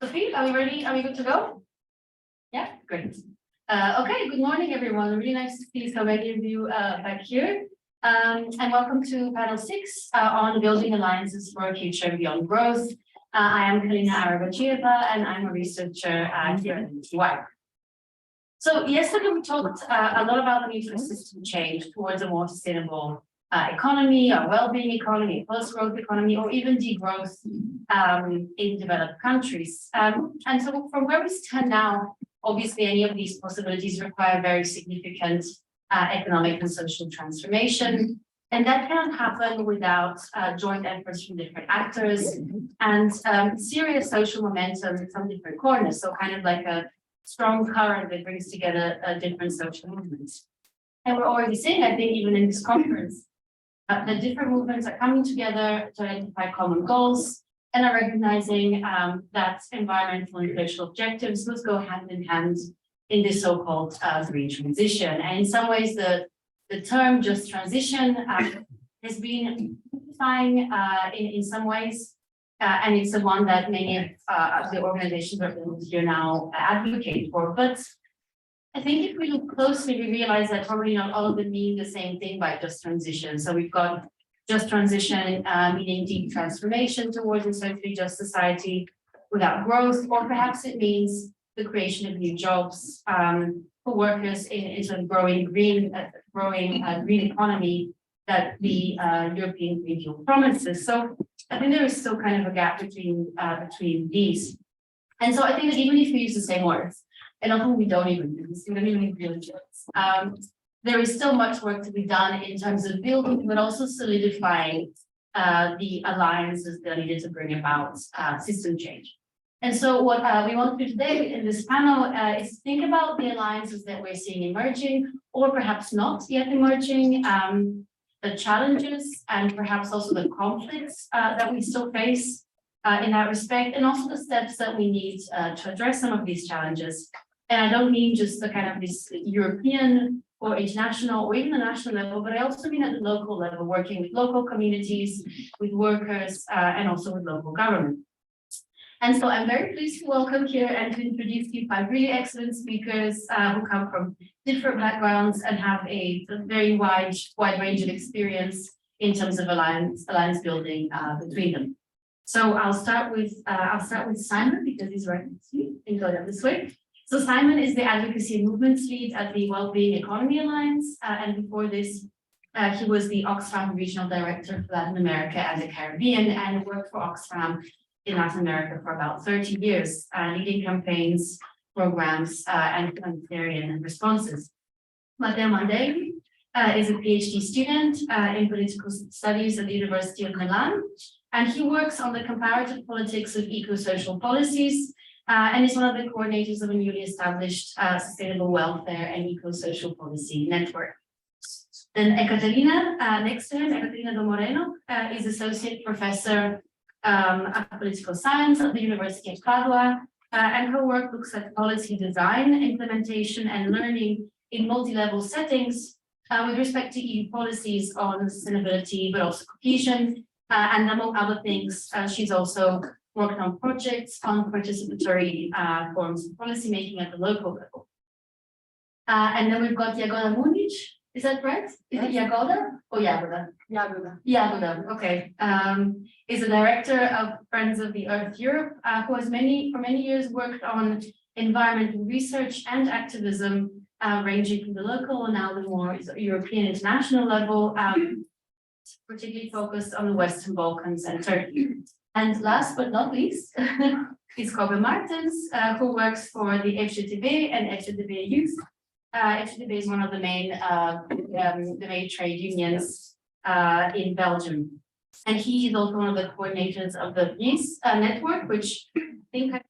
Sophie, are we ready? Are we good to go? Yeah, great. Okay, good morning, everyone. Really nice to see so many of you back here. And welcome to panel 6 on building alliances for a future beyond growth. I am Kalina Arabachieva, and I'm a researcher here at NTY. So yesterday we talked a lot about the need for system change towards a more sustainable economy, a well-being economy, a post-growth economy, or even degrowth in developed countries. And so from where we stand now, obviously any of these possibilities require very significant economic and social transformation. And that cannot happen without joint efforts from different actors and serious social momentum from different corners. So kind of like a strong current that brings together different social movements. And we're already seeing, I think, even in this conference, the different movements are coming together to identify common goals and are recognizing that environmental and social objectives must go hand in hand in this so-called green transition. And in some ways, the term just transition has been simplifying in some ways. And it's the one that many of the organizations represented here now advocate for. But I think if we look closely, we realize that probably not all of them mean the same thing by just transition. So we've got just transition, meaning deep transformation towards a socially just society without growth, or perhaps it means the creation of new jobs for workers in sort of growing green economy that the European Green Deal promises. So I think there is still kind of a gap between these. And so I think that even if we use the same words, and often we don't even do this, we don't even really do it, there is still much work to be done in terms of building, but also solidifying the alliances that are needed to bring about system change. And so what we want to do today in this panel is think about the alliances that we're seeing emerging, or perhaps not yet emerging, the challenges and perhaps also the conflicts that we still face in that respect, and also the steps that we need to address some of these challenges. And I don't mean just the kind of this European or international or even the national level, but I also mean at the local level, working with local communities, with workers, and also with local government. And so I'm very pleased to welcome here and to introduce you 5 really excellent speakers who come from different backgrounds and have a very wide range of experience in terms of alliance building between them. So I'll start with Simon, because he's right next to you and go down this way. So Simon is the advocacy and movements lead at the Wellbeing Economy Alliance, and before this, he was the Oxfam regional director for Latin America and the Caribbean, and worked for Oxfam in Latin America for about 30 years, leading campaigns, programs, and humanitarian responses. Matteo Mandegli is a PhD student in political studies at the University of Milan, and he works on the comparative politics of eco-social policies, and is one of the coordinators of a newly established sustainable welfare and eco-social policy network. Then Ekaterina, next to him, Ekaterina Do Moreno, is associate professor of political science at the University of Padua, and her work looks at policy design, implementation, and learning in multi-level settings with respect to EU policies on sustainability, but also cohesion, and among other things, she's also worked on projects on participatory forms of policymaking at the local level. And then we've got Jagoda Munic. Is that correct? Is it Jagoda or Jagoda? Jagoda, okay. Is the director of Friends of the Earth Europe, who has for many years worked on environmental research and activism, ranging from the local and now the more European international level, particularly focused on the Western Balkans and Turkey. And last but not least, is Kobe Martens, who works for the FGTB and FGTB Youth. FGTB is one of the main trade unions in Belgium. And he is also one of the coordinators of the PEACE network, which I think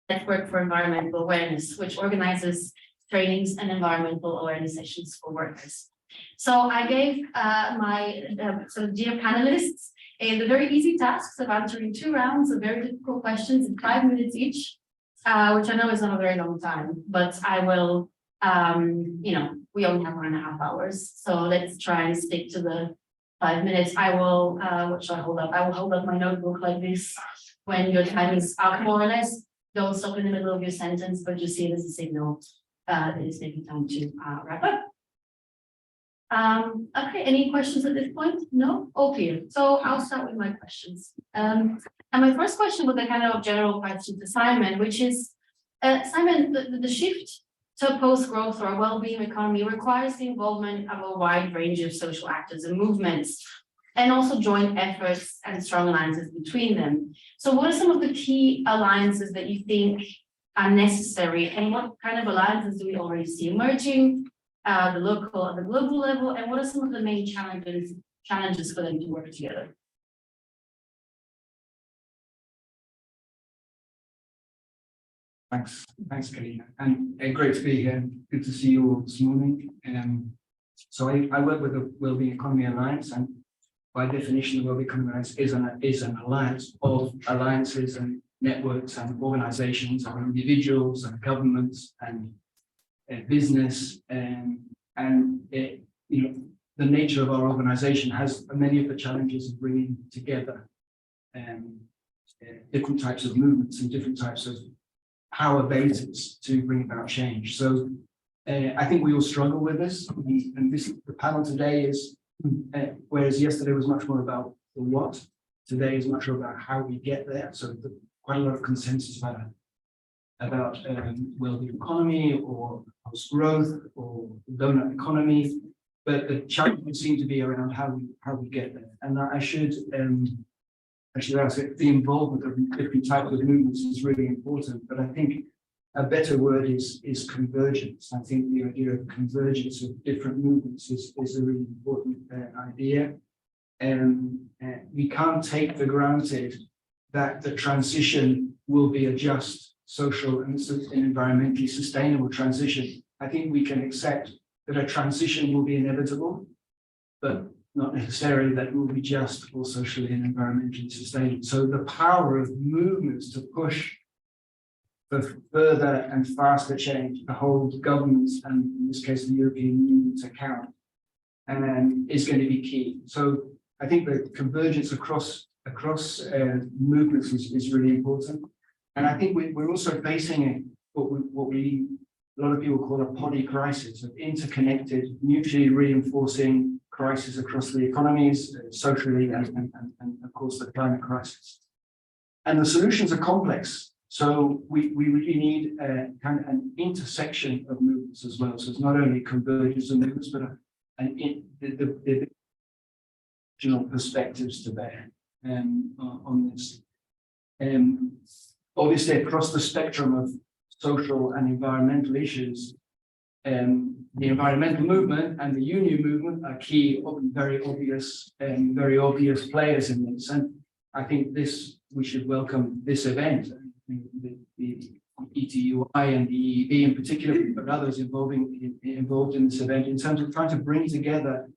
Network for Environmental Awareness, which organizes trainings and environmental awareness sessions for workers. So I gave my sort of dear panelists the very easy tasks of answering 2 rounds of very difficult questions in 5 minutes each, which I know is not a very long time, but I will We only have 1.5 hours, so let's try and stick to the 5 minutes. I will, what should I hold up? I will hold up my notebook like this when your time is up, more or less. Don't stop in the middle of your sentence, but just see it as a signal that it's maybe time to wrap up. Okay, any questions at this point? No? All clear. So I'll start with my questions. And my first question was a kind of general question to Simon, which is, Simon, the shift to a post-growth or a well-being economy requires the involvement of a wide range of social actors and movements, and also joint efforts and strong alliances between them. So what are some of the key alliances that you think are necessary, and what kind of alliances do we already see emerging, the local and the global level, and what are some of the main challenges for them to work together? Thanks, Karina, and great to be here. Good to see you all this morning. So I work with the Wellbeing Economy Alliance, and by definition, the Wellbeing Economy Alliance is an alliance of alliances and networks and organizations and individuals and governments and business, and the nature of our organization has many of the challenges of bringing together different types of movements and different types of power bases to bring about change. So I think we all struggle with this, and the panel today is, whereas yesterday was much more about the what, today is much more about how we get there. So quite a lot of consensus about well-being economy or post-growth or donut economy, but the challenge would seem to be around how we get there. And I should ask if the involvement of different types of movements is really important, but I think a better word is convergence. I think the idea of convergence of different movements is a really important idea. We can't take for granted that the transition will be a just, social, and environmentally sustainable transition. I think we can accept that a transition will be inevitable, but not necessarily that it will be just or socially and environmentally sustainable. So the power of movements to push for further and faster change, to hold governments, and in this case the European Union, to account, is going to be key. So I think the convergence across movements is really important. And I think we're also facing what a lot of people call a poly crisis, of interconnected, mutually reinforcing crises across the economies, socially, and of course the climate crisis. And the solutions are complex. So we really need kind of an intersection of movements as well. So it's not only convergence of movements, but the regional perspectives to bear on this. Obviously, across the spectrum of social and environmental issues, the environmental movement and the union movement are key, very obvious players in this. And I think we should welcome this event. The ETUI and the EEB in particular, but others involved in this event, in terms of trying to bring together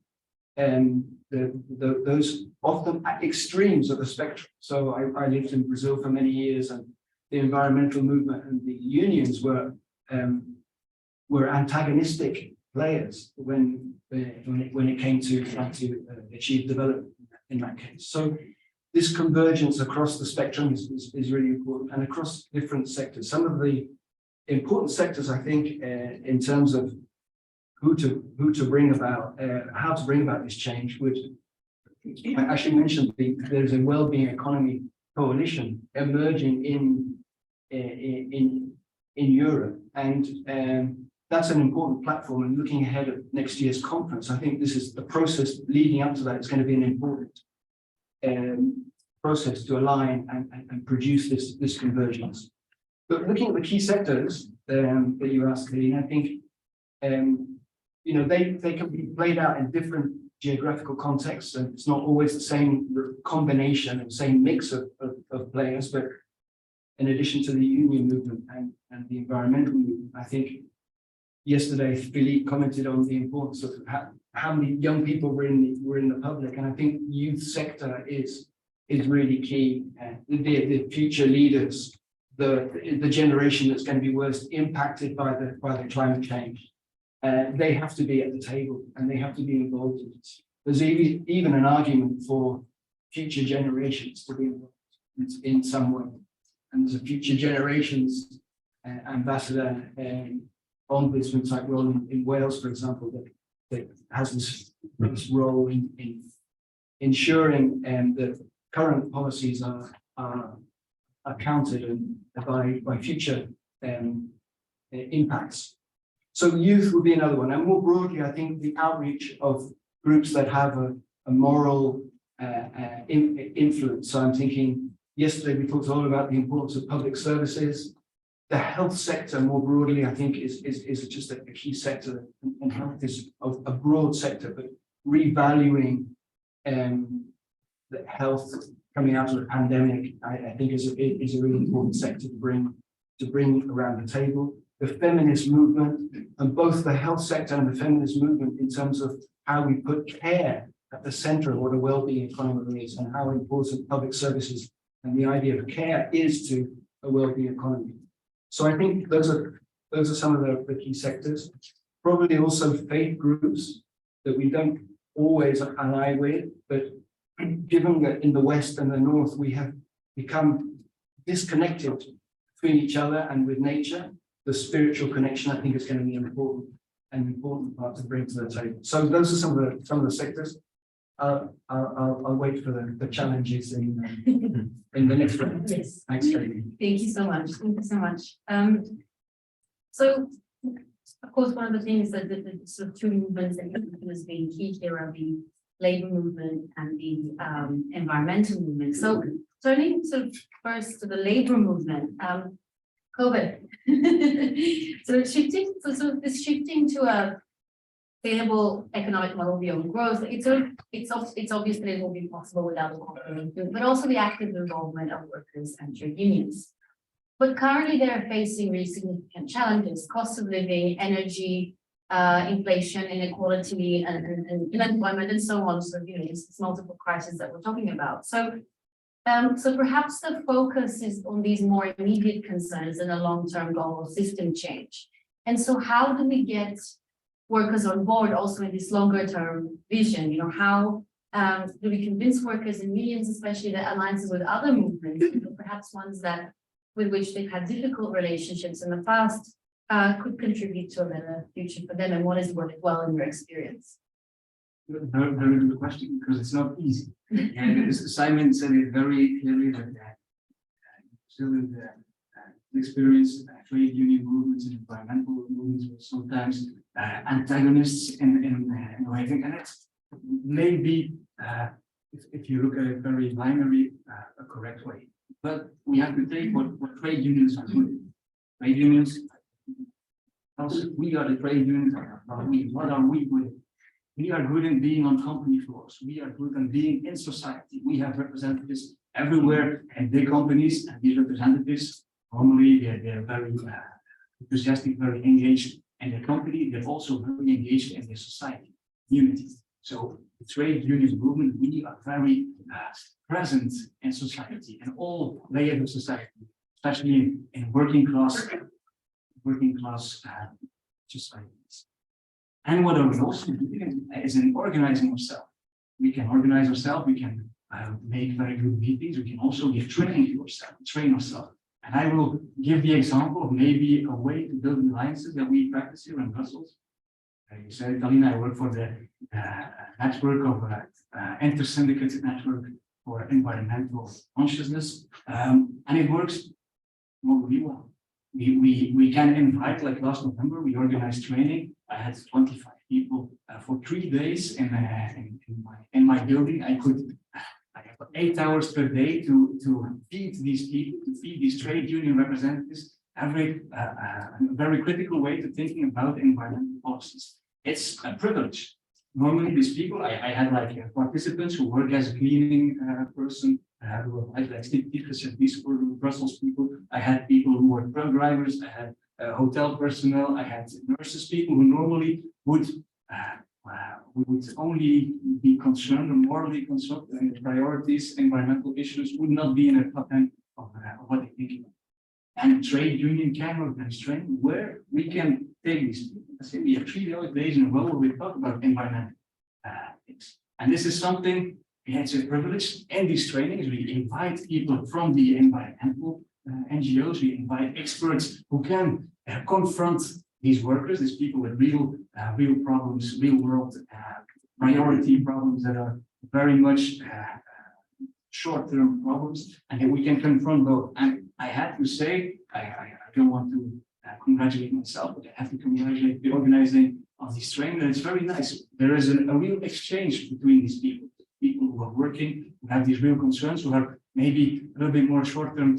those often extremes of the spectrum. So I lived in Brazil for many years, and the environmental movement and the unions were antagonistic players when it came to trying to achieve development in that case. So this convergence across the spectrum is really important, and across different sectors. Some of the important sectors, I think, in terms of who to bring about, how to bring about this change, would, I actually mentioned there's a wellbeing economy coalition emerging in Europe, and that's an important platform. And looking ahead at next year's conference, I think this is the process leading up to that. It's going to be an important process to align and produce this convergence. But looking at the key sectors that you asked, Karina, I think they can be played out in different geographical contexts, and it's not always the same combination and same mix of players. But in addition to the union movement and the environmental movement, I think yesterday Philippe commented on the importance of how many young people were in the public, and I think youth sector is really key. The future leaders the generation that's going to be worst impacted by the climate change. They have to be at the table and they have to be involved in it. There's even an argument for future generations to be involved in some way. And there's a future generations ambassador, ombudsman type role in Wales, for example, that has this role in ensuring that current policies are counted by future impacts. So youth would be another one. And more broadly, I think the outreach of groups that have a moral influence. So I'm thinking, yesterday we talked a lot about the importance of public services. The health sector more broadly, I think, is just a key sector, and health is a broad sector, but revaluing the health coming out of the pandemic, I think is a really important sector to bring around the table. The feminist movement, and both the health sector and the feminist movement in terms of how we put care at the center of what a well-being economy is, and how important public services and the idea of care is to a well-being economy. So I think those are some of the key sectors. Probably also faith groups that we don't always ally with, but given that in the West and the North we have become disconnected between each other and with nature, the spiritual connection I think is going to be an important part to bring to the table. So those are some of the sectors. I'll wait for the challenges in the next round. Yes. Thanks, Katie. Thank you so much. Thank you so much. So, of course, one of the things that the sort of two movements that has been key here are the labor movement and the environmental movement. So, turning sort of first to the labor movement, COVID. So this shifting to a sustainable economic model beyond growth, it's obvious that it will be possible without the corporate, but also the active involvement of workers and trade unions. But currently they are facing really significant challenges: cost of living, energy, inflation, inequality, and unemployment, and so on. So it's multiple crises that we're talking about. So perhaps the focus is on these more immediate concerns and a long-term goal of system change. And so how do we get workers on board also in this longer term vision? How do we convince workers and unions, especially the alliances with other movements, perhaps ones with which they've had difficult relationships in the past, could contribute to a better future for them, and what has worked well in your experience? Very good question, because it's not easy. And Simon said it very clearly that still in the experience, trade union movements and environmental movements were sometimes antagonists in a way. And it's maybe, if you look at it very binary, a correct way. But we have to take what trade unions are doing. Trade unions, we are the trade unions. What are we good? We are good in being on company floors. We are good in being in society. We have representatives everywhere in big companies, and these representatives normally they're very enthusiastic, very engaged in their company. They're also very engaged in their society, community. So the trade union movement, we are very present in society, in all layers of society, especially in working class societies. And what are we also doing is in organizing ourselves. We can organize ourselves, we can make very good meetings, we can also give training to ourselves, train ourselves. And I will give the example of maybe a way to build alliances that we practice here in Brussels. You said, Galina, I work for the network of inter-syndicate network for environmental consciousness, and it works really well. We can invite, like last November, we organized training. I had 25 people for 3 days in my building. I have 8 hours per day to feed these people, to feed these trade union representatives, a very critical way to thinking about environmental policies. It's a privilege. Normally, these people, I had like participants who work as a cleaning person, who were like these were Brussels people. I had people who were truck drivers. I had hotel personnel. I had nurses, people who normally would only be concerned or morally concerned with priorities, environmental issues would not be in the top end of what they think about. and trade union can organize training where we can take these people. Let's say we have 3 days in a row where we talk about environmental things. And this is something, it's a privilege. In these trainings, we invite people from the environmental NGOs, we invite experts who can confront these workers, these people with real problems, real world priority problems that are very much short-term problems, and then we can confront both. And I have to say, I don't want to congratulate myself, but I have to congratulate the organizing of this training. It's very nice. There is a real exchange between these people who are working, who have these real concerns, who are maybe a little bit more short-term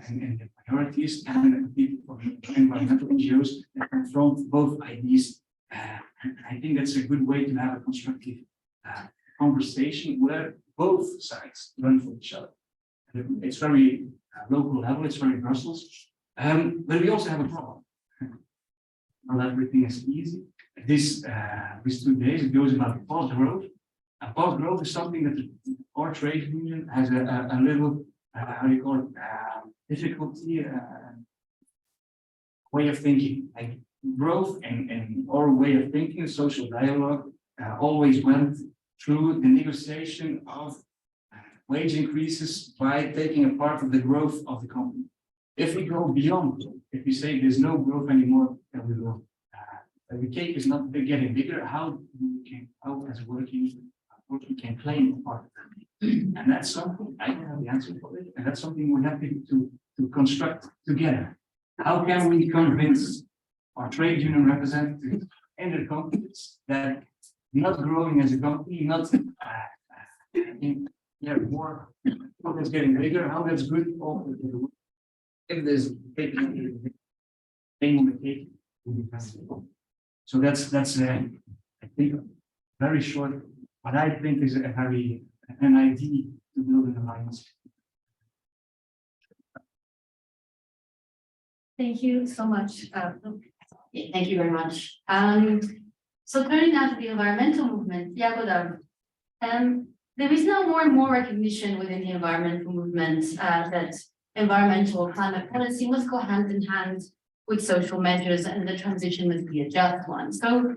in their priorities, and people from environmental NGOs that confront both ideas. And I think that's a good way to have a constructive conversation where both sides learn from each other. It's very local level, it's very Brussels. But we also have a problem. Not everything is easy. These 2 days, it goes about past growth. Past growth is something that our trade union has a little, how do you call it, difficulty way of thinking. Like growth and our way of thinking, social dialogue, always went through the negotiation of wage increases by taking a part of the growth of the company. If we go beyond, if we say there's no growth anymore, then we will. The cake is not getting bigger. How as working can claim a part of that? And that's something I don't have the answer for it, and that's something we're happy to construct together. How can we convince our trade union representatives and their companies that not growing as a company, not more, how that's getting bigger, how that's good for the if there's thing on the cake, will be possible. So that's I think very short, what I think is an idea to build an alliance. Thank you so much. Thank you very much. So turning now to the environmental movement, Jagoda, there is now more and more recognition within the environmental movement that environmental climate policy must go hand in hand with social measures, and the transition must be a just one. So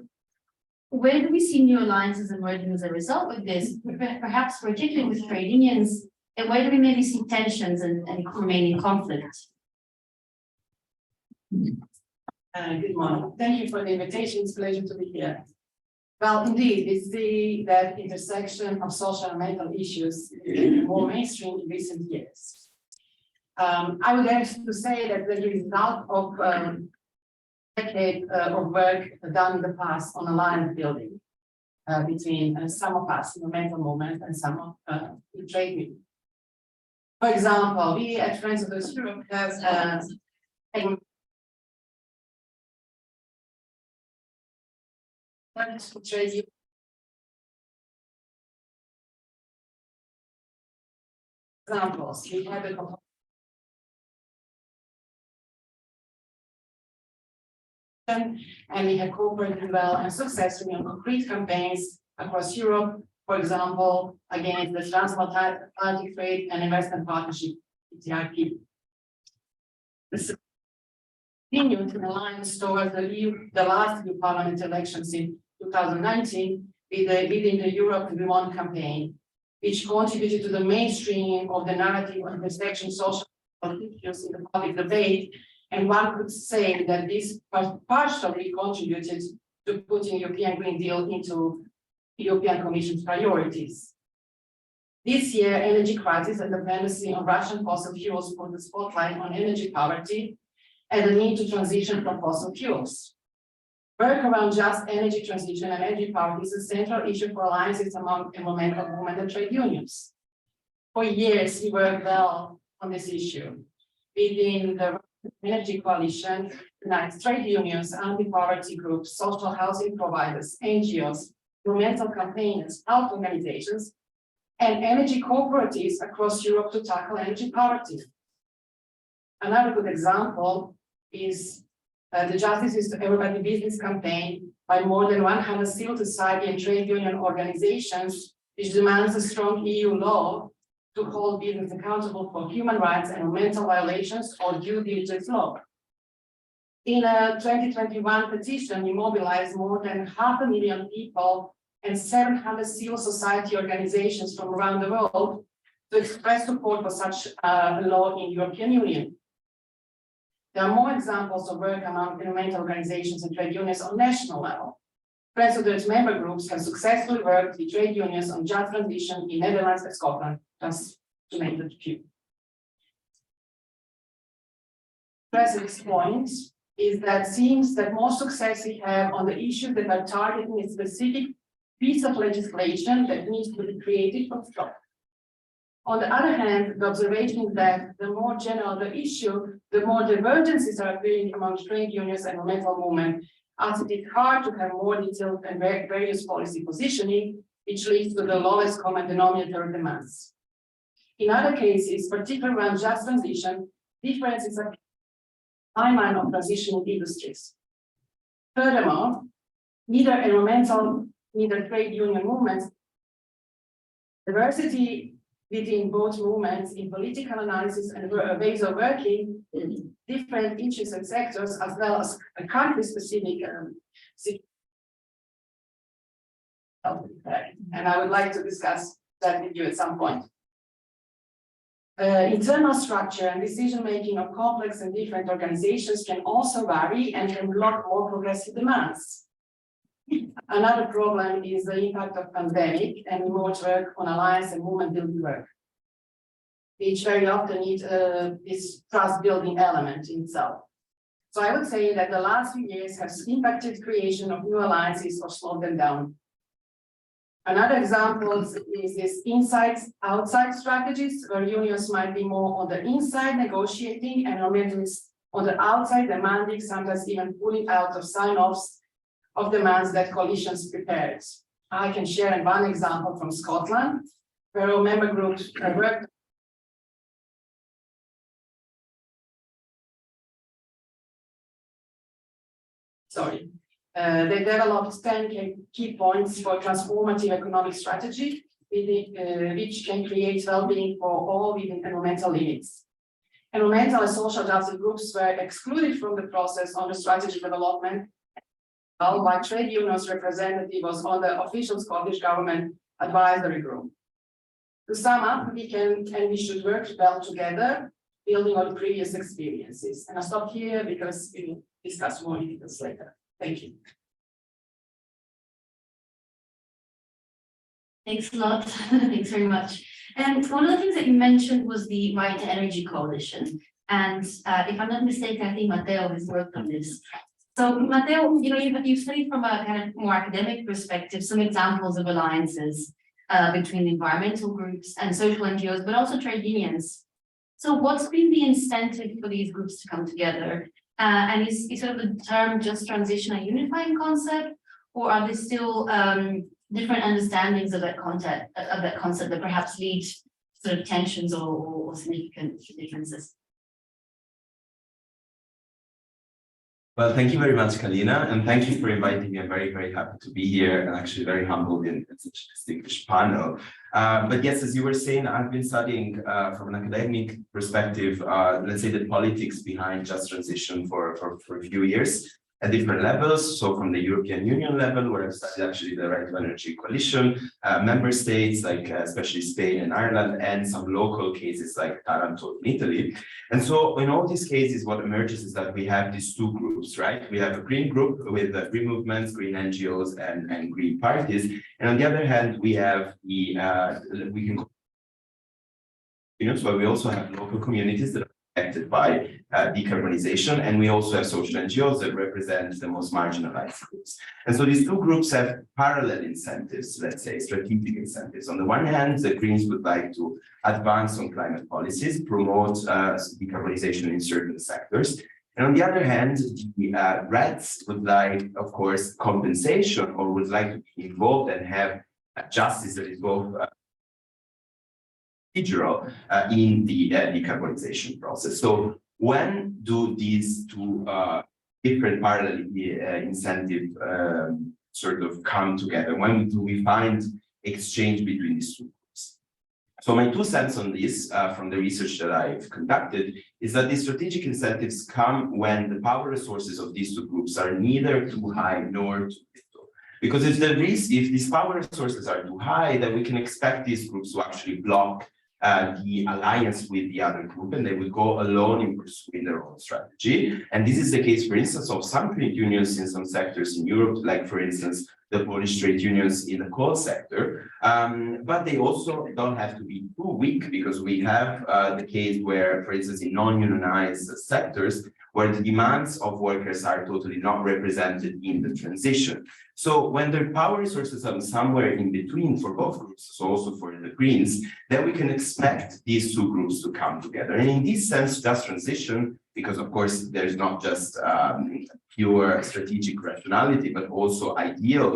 where do we see new alliances emerging as a result of this, perhaps particularly with trade unions, and where do we maybe see tensions and remaining conflicts? Good morning. Thank you for the invitation. It's a pleasure to be here. Well, indeed, we see that intersection of social and mental issues is more mainstream in recent years. I would have to say that the result of a decade of work done in the past on alliance building between some of us in the mental movement and some of the trade union. For example, we at Friends of the Europe have trade union. Examples, we have a and we have cooperated well and successfully on concrete campaigns across Europe, for example, against the Transatlantic Trade and Investment Partnership, TTIP. This continued to align towards the last EU Parliament elections in 2019 within the Europe We Want campaign, which contributed to the mainstreaming of the narrative on intersection social issues in the public debate. And one could say that this partially contributed to putting European Green Deal into European Commission's priorities. This year, energy crisis and dependency on Russian fossil fuels put the spotlight on energy poverty and the need to transition from fossil fuels. Work around just energy transition and energy poverty is a central issue for alliances among environmental movement and trade unions. For years, we worked well on this issue. Within the Energy Coalition unites trade unions, anti-poverty groups, social housing providers, NGOs, environmental campaigners, health organizations, and energy cooperatives across Europe to tackle energy poverty. Another good example is the Justice is to Everybody Business campaign by more than 100 civil society and trade union organizations, which demands a strong EU law to hold business accountable for human rights and environmental violations or due diligence law. In a 2021 petition, we mobilized more than 500,000 people and 700 civil society organizations from around the world to express support for such a law in the European Union. There are more examples of work among environmental organizations and trade unions on national level. Friends of the member groups have successfully worked with trade unions on just transition in Netherlands and Scotland, just to name a few. This point is that seems that more success we have on the issues that are targeting a specific piece of legislation that needs to be created from scratch. On the other hand, the observation is that the more general the issue, the more divergences are appearing among trade unions and environmental movement, as it is hard to have more detailed and various policy positioning, which leads to the lowest common denominator demands. In other cases, particularly around just transition, differences are timeline of transitioning industries. Furthermore, neither environmental, neither trade union movements, diversity within both movements in political analysis and ways of working in different issues and sectors, as well as a country-specific and I would like to discuss that with you at some point. Internal structure and decision-making of complex and different organizations can also vary and can block more progressive demands. Another problem is the impact of pandemic and remote work on alliance and movement building work, which very often need this trust building element in itself. So I would say that the last few years have impacted creation of new alliances or slowed them down. Another example is this inside-outside strategies, where unions might be more on the inside negotiating and environmentalists on the outside demanding, sometimes even pulling out of sign-offs of demands that coalitions prepared. I can share one example from Scotland, where our member groups worked. They developed 10 key points for transformative economic strategy, which can create well-being for all within environmental limits. Environmental and social justice groups were excluded from the process on the strategy development, while trade unions representative was on the official Scottish government advisory group. To sum up, we can and we should work well together, building on previous experiences. And I'll stop here because we will discuss more details later. Thank you. Thanks a lot. Thanks very much. And one of the things that you mentioned was the Right to Energy Coalition. And if I'm not mistaken, I think Matteo has worked on this. So Matteo, you've studied from a kind of more academic perspective, some examples of alliances between environmental groups and social NGOs, but also trade unions. So what's been the incentive for these groups to come together? And is sort of the term just transition a unifying concept, or are there still different understandings of that concept that perhaps lead to sort of tensions or significant differences? Well, thank you very much, Kalina, and thank you for inviting me. I'm very, very happy to be here and actually very humbled in such a distinguished panel. But yes, as you were saying, I've been studying from an academic perspective, let's say the politics behind just transition for a few years at different levels. So from the European Union level, where I've studied actually the Right to Energy Coalition, member states like especially Spain and Ireland, and some local cases like Taranto in Italy. And so in all these cases, what emerges is that we have these two groups, right? We have a green group with green movements, green NGOs, and green parties. And on the other hand, we have the, where we also have local communities that are affected by decarbonization, and we also have social NGOs that represent the most marginalized groups. And so these two groups have parallel incentives, let's say strategic incentives. On the one hand, the Greens would like to advance on climate policies, promote decarbonization in certain sectors. And on the other hand, the Reds would like, of course, compensation, or would like to be involved and have justice that is both procedural in the decarbonization process. So when do these two different parallel incentive sort of come together? When do we find exchange between these two groups? So my 2 cents on this, from the research that I've conducted, is that these strategic incentives come when the power resources of these 2 groups are neither too high nor too little. Because if these power resources are too high, then we can expect these groups to actually block the alliance with the other group, and they will go alone in pursuing their own strategy. And this is the case, for instance, of some trade unions in some sectors in Europe, like, for instance, the Polish trade unions in the coal sector. But they also don't have to be too weak, because we have the case where, for instance, in non-unionized sectors, where the demands of workers are totally not represented in the transition. So when the power resources are somewhere in between for both groups, so also for the Greens, then we can expect these 2 groups to come together. And in this sense, just transition, because of course there's not just pure strategic rationality, but also ideal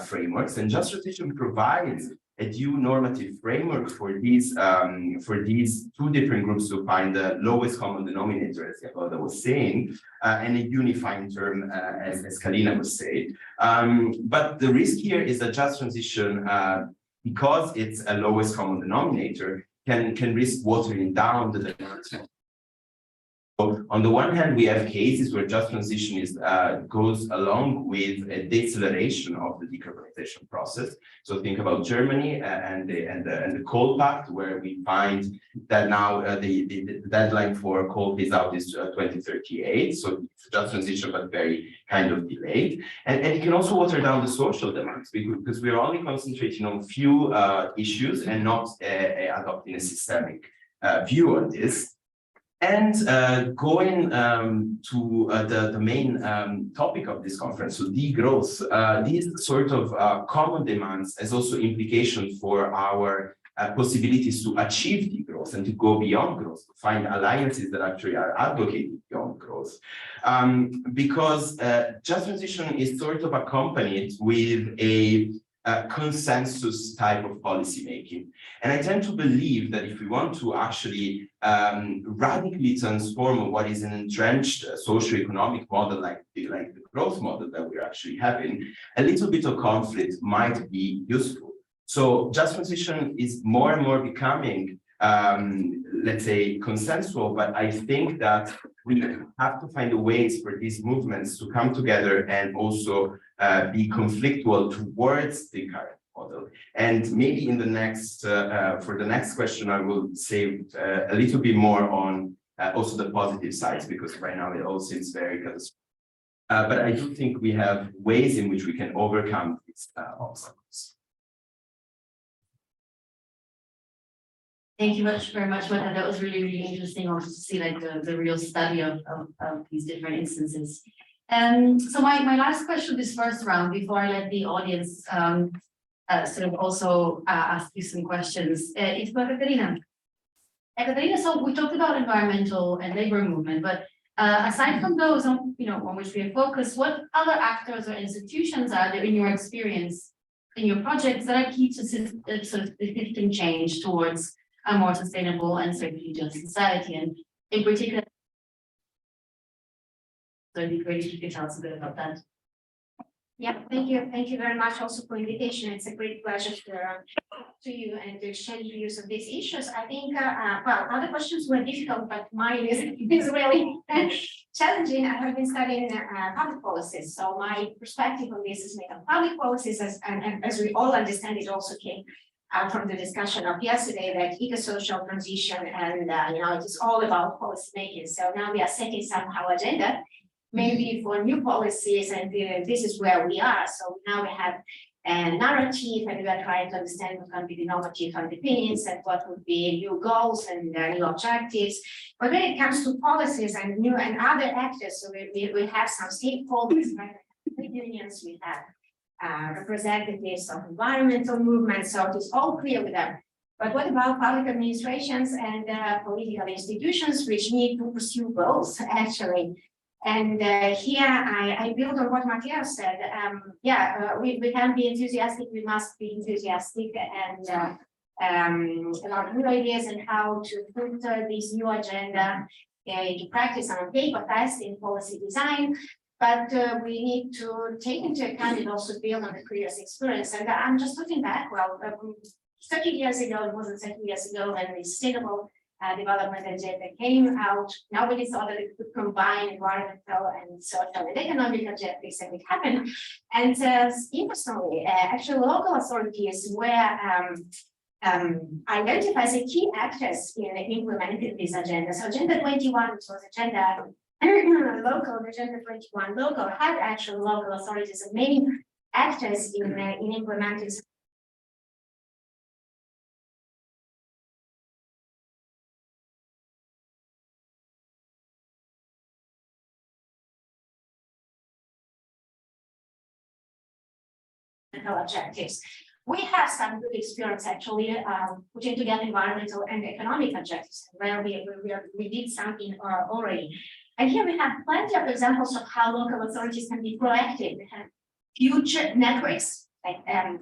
frameworks, and just transition provides a due normative framework for these 2 different groups to find the lowest common denominator, as Jagoda was saying, and a unifying term, as Kalina was saying. But the risk here is that just transition, because it's a lowest common denominator, can risk watering down the demands. So on the one hand, we have cases where just transition goes along with a deceleration of the decarbonization process. So think about Germany and the coal pact, where we find that now the deadline for coal phase out is 2038. So it's just transition, but very kind of delayed. And it can also water down the social demands, because we're only concentrating on few issues and not adopting a systemic view on this. And going to the main topic of this conference, so degrowth, these sort of common demands has also implications for our possibilities to achieve degrowth and to go beyond growth, to find alliances that actually are advocating beyond growth. Because just transition is sort of accompanied with a consensus type of policy making. And I tend to believe that if we want to actually radically transform what is an entrenched socioeconomic model like the growth model that we're actually having, a little bit of conflict might be useful. So just transition is more and more becoming, let's say, consensual, but I think that we have to find ways for these movements to come together and also be conflictual towards the current model. And maybe in the next, for the next question, I will say a little bit more on also the positive sides, because right now it all seems very catastrophic. But I do think we have ways in which we can overcome these obstacles. Thank you very much, Mata. That was really, really interesting also to see like the real study of these different instances. So my last question this first round, before I let the audience sort of also ask you some questions, is for Katerina. Katerina, so we talked about environmental and labor movement, but aside from those on which we are focused, what other actors or institutions are there in your experience, in your projects, that are key to sort of shifting change towards a more sustainable and socially just society? And in particular, so it'd be great if you could tell us a bit about that. Yeah, thank you. Thank you very much also for the invitation. It's a great pleasure to talk to you and to exchange views on these issues. I think, well, other questions were difficult, but mine is really challenging. I have been studying public policies, so my perspective on this is made of public policies, and as we all understand, it also came from the discussion of yesterday, that eco-social transition and it is all about policy making. So now we are setting somehow agenda, maybe for new policies, and this is where we are. So now we have a narrative, and we are trying to understand what can be the normative underpinnings and what would be new goals and new objectives. But when it comes to policies and new and other actors, so we have some stakeholders, like trade unions, we have representatives of environmental movements, so it is all clear with them. But what about public administrations and political institutions which need to pursue goals, actually? And here I build on what Matteo said. We can be enthusiastic, we must be enthusiastic, and about new ideas and how to put this new agenda into practice and on paper first in policy design. But we need to take into account and also build on the previous experience. And I'm just looking back, well, 30 years ago, it wasn't 30 years ago when the sustainable development agenda came out. Nobody thought that it could combine environmental and social and economic objectives, and it happened. And interestingly, actually, local authorities were identified as key actors in implementing this agenda. So Agenda 21, which was agenda local, Agenda 21 local, had actual local authorities and main actors in implementing objectives. We have some good experience actually putting together environmental and economic objectives where we did something already. And here we have plenty of examples of how local authorities can be proactive. We have huge networks, like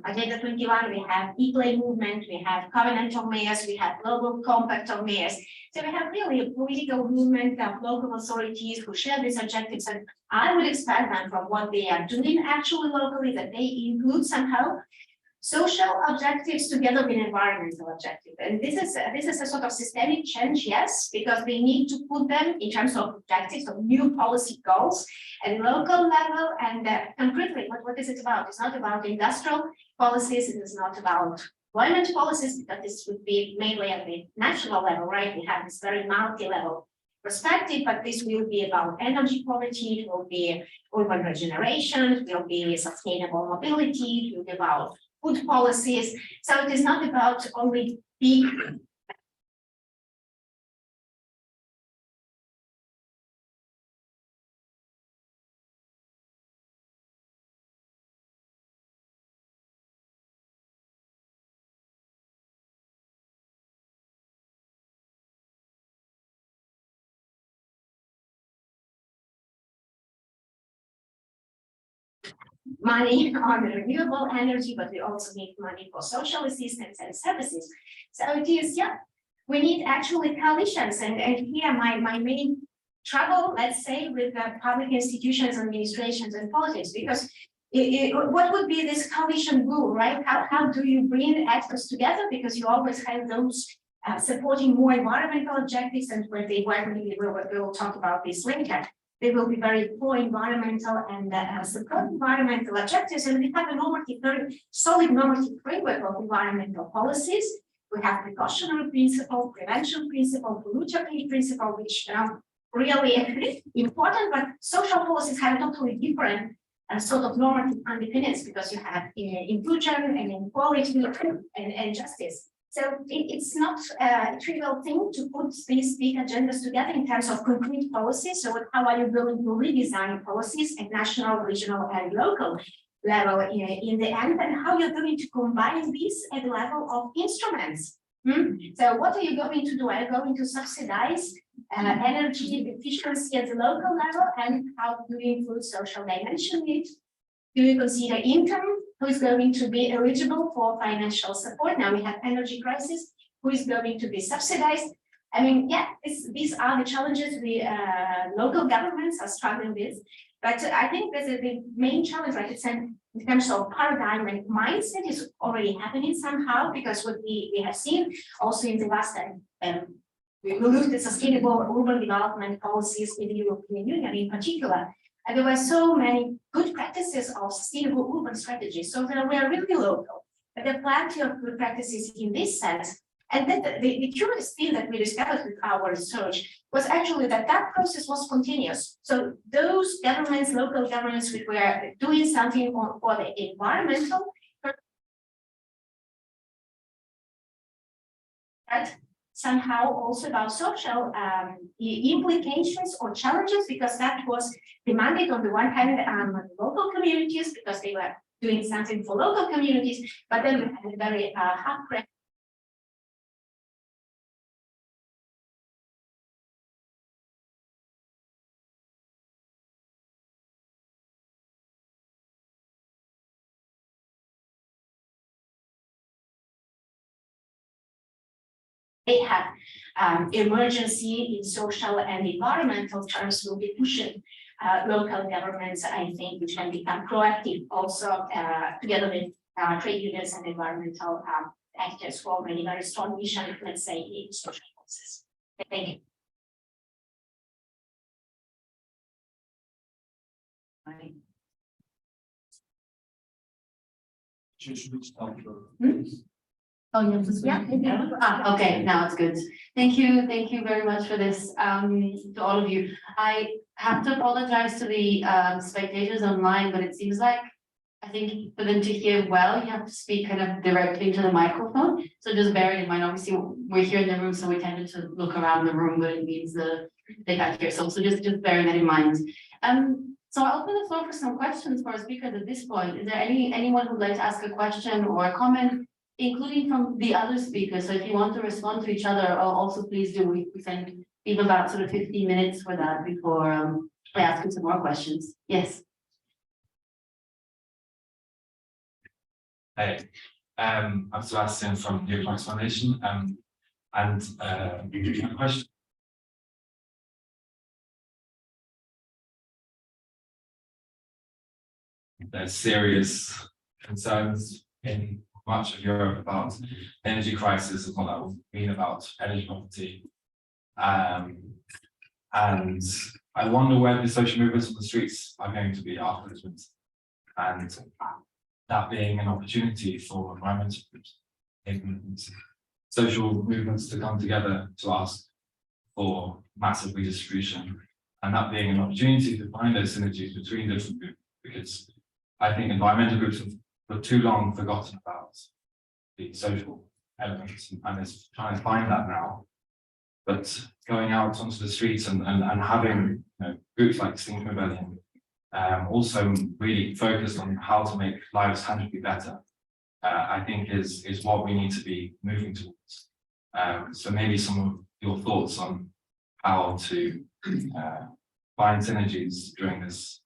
Agenda 21, we have e-play movement, we have covenantal mayors, we have global compact of mayors. So we have really a political movement of local authorities who share these objectives, and I would expect them from what they are doing actually locally, that they include somehow social objectives together with environmental objectives. And this is a sort of systemic change, yes, because we need to put them in terms of objectives of new policy goals at local level. And concretely, what is it about? It's not about industrial policies, it is not about employment policies, because this would be mainly at the national level, right? We have this very multi-level perspective, but this will be about energy poverty, it will be urban regeneration, it will be sustainable mobility, it will be about food policies. So it is not about only big money on renewable energy, but we also need money for social assistance and services. So it is, yeah, we need actually coalitions. And here my main trouble, let's say, with the public institutions, administrations, and politics, because what would be this coalition rule, right? How do you bring actors together? Because you always have those supporting more environmental objectives, and when they work, we will talk about this later. They will be very pro-environmental and support environmental objectives. And we have a normative, very solid normative framework of environmental policies. We have precautionary principle, prevention principle, polluter-pay principle, which are really important, but social policies have a totally different sort of normative underpinnings, because you have inclusion and inequality and justice. So it's not a trivial thing to put these big agendas together in terms of concrete policies. So how are you going to redesign policies at national, regional, and local level in the end, and how you're going to combine these at the level of instruments? So what are you going to do? Are you going to subsidize energy efficiency at the local level, and how do you include social dimension in it? Do you consider income? Who is going to be eligible for financial support? Now we have energy crisis. Who is going to be subsidized? I mean, yeah, these are the challenges we local governments are struggling with. But I think that the main challenge, right, it's in terms of paradigm and mindset is already happening somehow, because what we have seen also in the last time, we looked at sustainable urban development policies in the European Union in particular. And there were so many good practices of sustainable urban strategies. So they were really local, but there are plenty of good practices in this sense. And then the curious thing that we discovered with our research was actually that process was continuous. So those governments, local governments, which were doing something for the environmental, but somehow also about social implications or challenges, because that was demanded on the one hand local communities, because they were doing something for local communities, but then we had a very hard pressure. They have emergency in social and environmental terms will be pushing local governments, I think, which can become proactive also together with trade unions and environmental actors who already very strong vision, let's say, in social process. Thank you. Oh, you have to speak? Ah, okay, now it's good. Thank you very much for this, to all of you. I have to apologize to the spectators online, but it seems like, I think for them to hear well, you have to speak kind of directly into the microphone. So just bear it in mind, obviously, we're here in the room, so we tended to look around the room, but it means they can't hear, so just bearing that in mind. So I'll open the floor for some questions for our speakers at this point. Is there anyone who'd like to ask a question or a comment, including from the other speakers? So if you want to respond to each other, also please do. We can leave about sort of 15 minutes for that before I ask you some more questions. Yes. Hey, I'm Sebastian from the Economics Foundation, and my question. There's serious concerns in much of Europe about energy crisis and what that will mean about energy poverty. And I wonder where the social movements on the streets are going to be after this winter. And that being an opportunity for environmental groups and social movements to come together to ask for massive redistribution, and that being an opportunity to find those synergies between different groups, because I think environmental groups have for too long forgotten about the social elements, and it's trying to find that now. But going out onto the streets and having groups like Extinction Rebellion also really focused on how to make lives tangibly better, I think is what we need to be moving towards. So maybe some of your thoughts on how to find synergies during this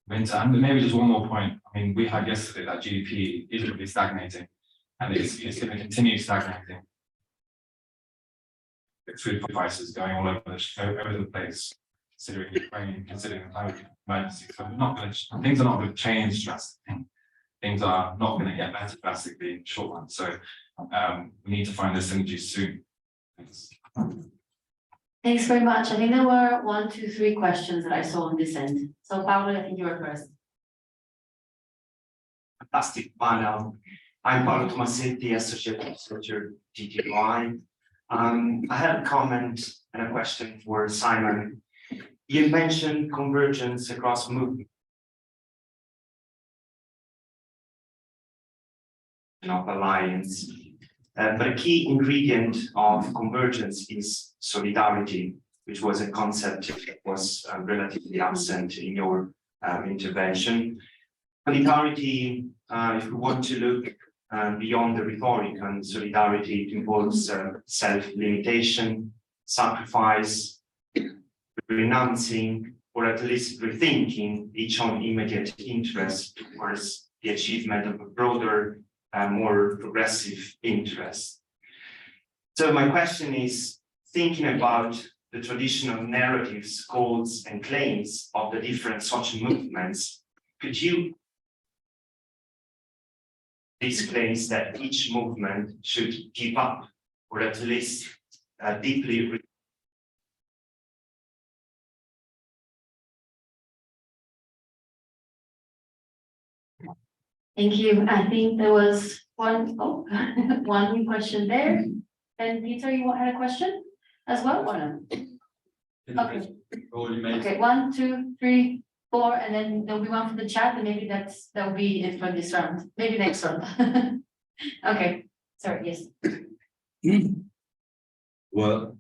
winter. And maybe just one more point. I mean, we had yesterday that GDP is really stagnating, and it's going to continue stagnating. Food prices going all over the place, considering Ukraine, considering the climate emergency. So things are not going to change drastically. Things are not going to get better drastically in the short run. So we need to find those synergies soon. Thanks. Thanks very much. I think there were 1, 2, 3 questions that I saw on this end. So Paolo, I think you were first. Fantastic panel. I'm Paolo Tomasetti, Associate Researcher, GTY. I had a comment and a question for Simon. You mentioned convergence across movements of alliance, but a key ingredient of convergence is solidarity, which was a concept that was relatively absent in your intervention. Solidarity, if we want to look beyond the rhetoric, and solidarity involves self-limitation, sacrifice, renouncing, or at least rethinking each own immediate interest towards the achievement of a broader, more progressive interest. So my question is, thinking about the traditional narratives, goals, and claims of the different social movements, could you these claims that each movement should keep up, or at least deeply. Thank you. I think there was one new question there. And Peter, you had a question as well, or no? Okay. Okay, 1, 2, 3, 4, and then there'll be one for the chat, and maybe that'll be it for this round. Maybe next round. Okay. Sorry. Yes. Well,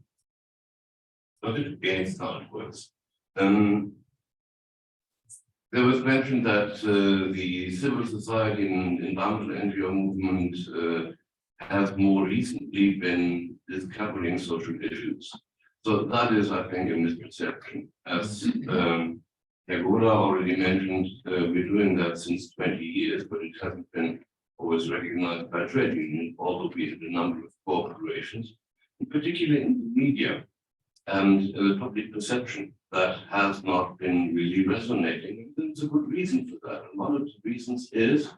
a little against how it works. There was mentioned that the civil society and environmental NGO movement has more recently been discovering social issues. So that is, I think, a misperception. As Jagoda already mentioned, we're doing that since 20 years, but it hasn't been always recognized by trade unions, although we had a number of corporations, particularly in the media and the public perception that has not been really resonating. There's a good reason for that. And one of the reasons is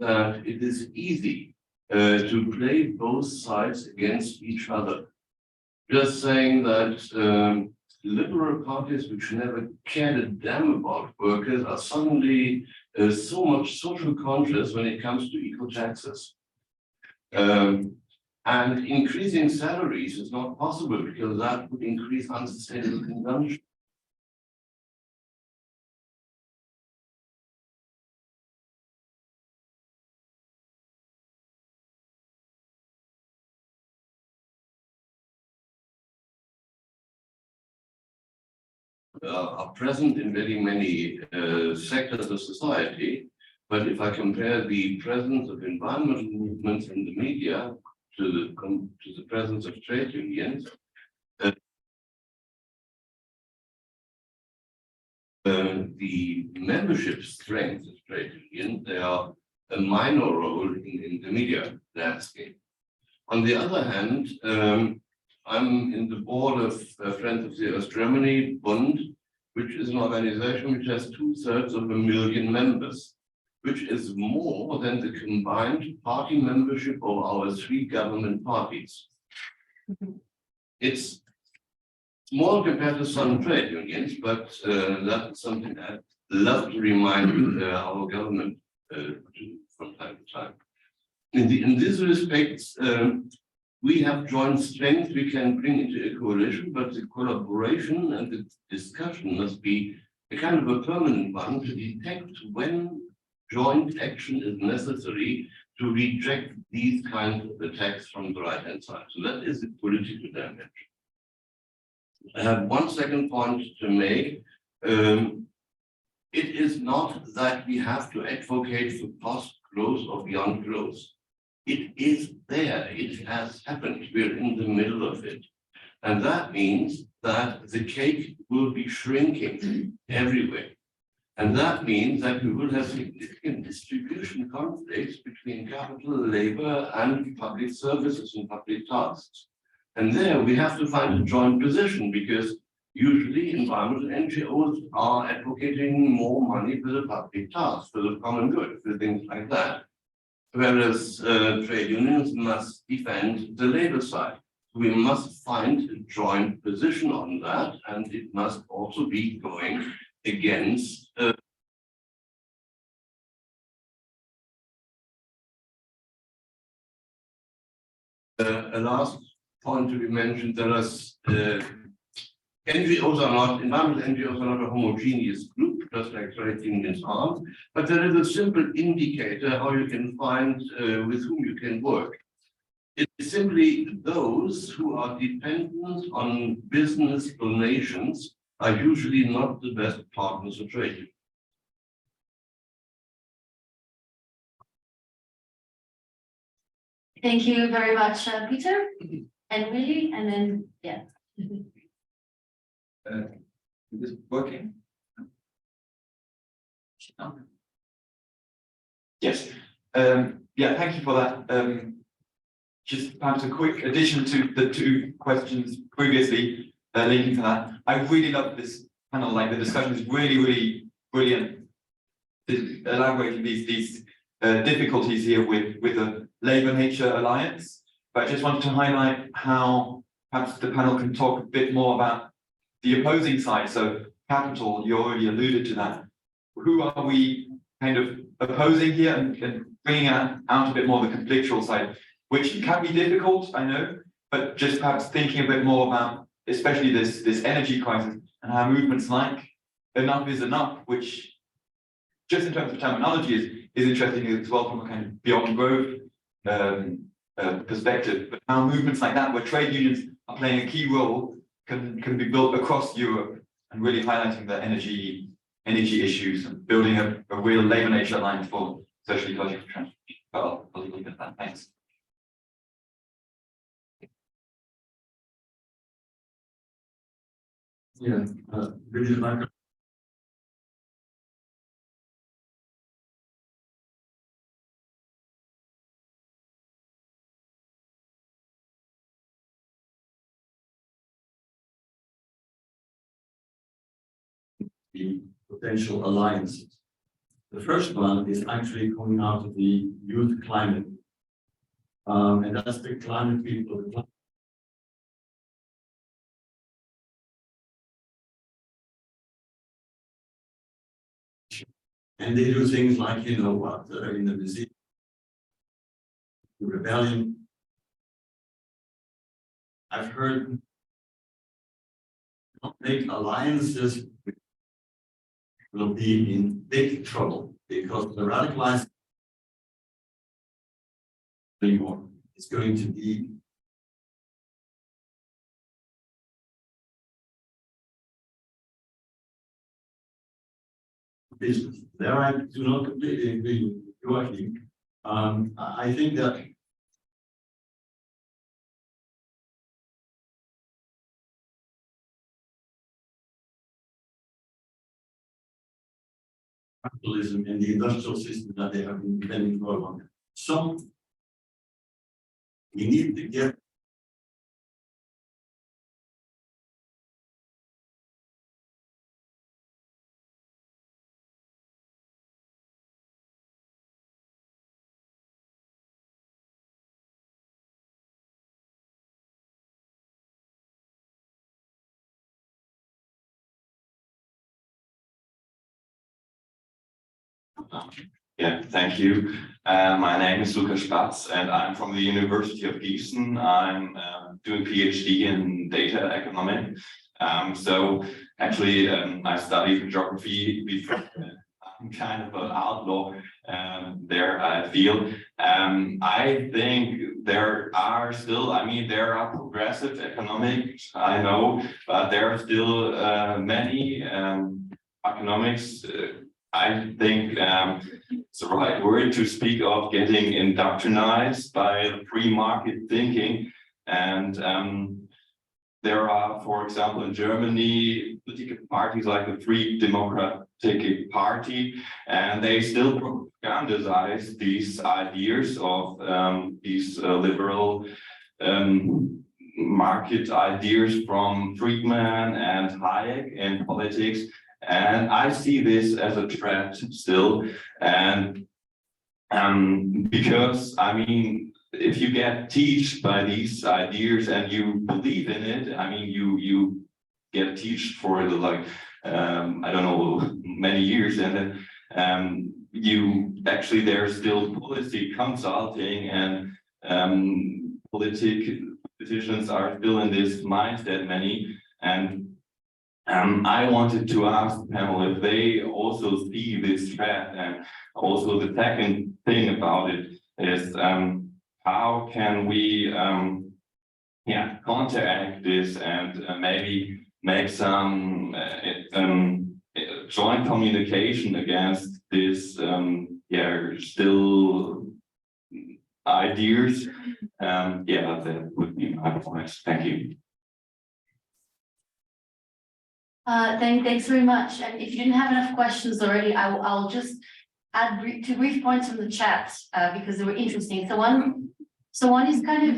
that it is easy to play both sides against each other. Just saying that liberal parties which never cared a damn about workers are suddenly so much social conscious when it comes to equal taxes. And increasing salaries is not possible because that would increase unsustainable consumption. Are present in very many sectors of society. But if I compare the presence of environmental movements in the media to the presence of trade unions, the membership strength of trade unions, they are a minor role in the media landscape. On the other hand, I'm in the board of Friends of the Earth Germany Bund, which is an organization which has 2/3 members, which is more than the combined party membership of our 3 government parties. It's small compared to some trade unions, but that's something I'd love to remind our government from time to time. In this respect, we have joint strength we can bring into a coalition, but the collaboration and the discussion must be a kind of a permanent one to detect when joint action is necessary to reject these kinds of attacks from the right-hand side. So that is the political dimension. I have one second point to make. It is not that we have to advocate for post-growth or beyond growth. It is there, it has happened, we're in the middle of it. And that means that the cake will be shrinking everywhere. And that means that we will have significant distribution conflicts between capital, labor, and public services and public tasks. And there we have to find a joint position because usually environmental NGOs are advocating more money for the public tasks, for the common good, for things like that. Whereas trade unions must defend the labor side. We must find a joint position on that, and it must also be going against a last point to be mentioned. There is NGOs are not, environmental NGOs are not a homogeneous group, just like trade unions are, but there is a simple indicator how you can find with whom you can work. It's simply those who are dependent on business donations are usually not the best partners of trade unions. Thank you very much, Peter and Willie, and then, yeah. Is this working? Yes. Yeah, thank you for that. Just perhaps a quick addition to the 2 questions previously linking to that. I really love this panel, like the discussion is really, really brilliant. Elaborating these difficulties here with the Labour Nature Alliance. But I just wanted to highlight how perhaps the panel can talk a bit more about the opposing side. So capital, you already alluded to that. Who are we kind of opposing here and bringing out a bit more the conflictual side, which can be difficult, I know, but just perhaps thinking a bit more about, especially this energy crisis and how movements like enough is enough, which just in terms of terminology is interesting as well from a kind of beyond growth perspective. But how movements like that, where trade unions are playing a key role, can be built across Europe and really highlighting the energy issues and building a real Labour Nature Alliance for social ecological transformation. Well, I'll leave it at that. Thanks. Yeah, Bridget, like the potential alliances. The first one is actually coming out of the youth climate And that's the climate people. And they do things like, you know, what, in the museum, the rebellion. I've heard not make alliances will be in big trouble because the radicalized anymore is going to be business. There I do not completely agree with you, I think. I think that capitalism and the industrial system that they have been depending for a long time. So we need to get Yeah, thank you. My name is Lukas Spatz and I'm from the University of Gießen. I'm doing PhD in data economic. So actually I studied geography before. I'm kind of an outlaw there, I feel. I think there are still, I mean, there are progressive economics, I know, but there are still many economics. I think it's the right word to speak of getting indoctrinized by free market thinking. And there are, for example, in Germany, political parties like the Free Democratic Party, and they still propagandize these ideas of these liberal market ideas from Friedman and Hayek in politics. And I see this as a threat still. And because, I mean, if you get taught by these ideas and you believe in it, I mean, you get taught for like, I don't know, many years. And then you actually, there's still policy consulting and politicians are still in this mindset, many. And I wanted to ask the panel if they also see this threat, and also the second thing about it is how can we counteract this and maybe make some joint communication against this still ideas. That would be my point. Thank you. Thanks very much. And if you didn't have enough questions already, I'll just add two brief points from the chat because they were interesting. So one is kind of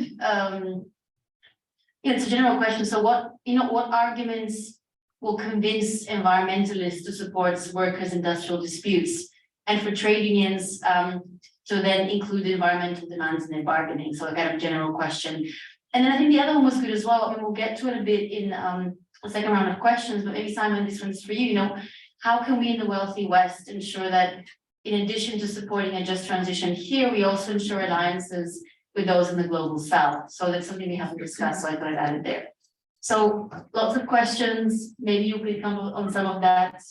it's a general question. So what arguments will convince environmentalists to support workers' industrial disputes, and for trade unions to then include environmental demands in their bargaining? So a kind of general question. And then I think the other one was good as well. I mean, we'll get to it a bit in the second round of questions, but maybe Simon, this one's for you. You know, how can we in the wealthy West ensure that in addition to supporting a just transition here, we also ensure alliances with those in the global South? So that's something we haven't discussed, so I thought I'd add it there. So lots of questions. Maybe you could come on some of that.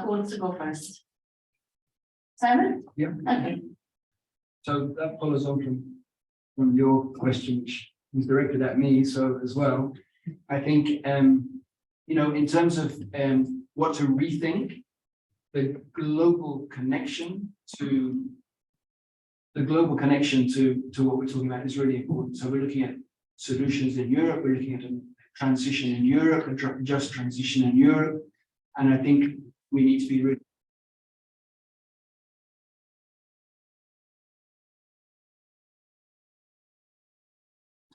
Who wants to go first? Simon? Yeah. Okay. So that follows on from your question, which was directed at me, so as well. I think, you know, in terms of what to rethink, the global connection to what we're talking about is really important. So we're looking at solutions in Europe, we're looking at a transition in Europe, a just transition in Europe. And I think we need to be really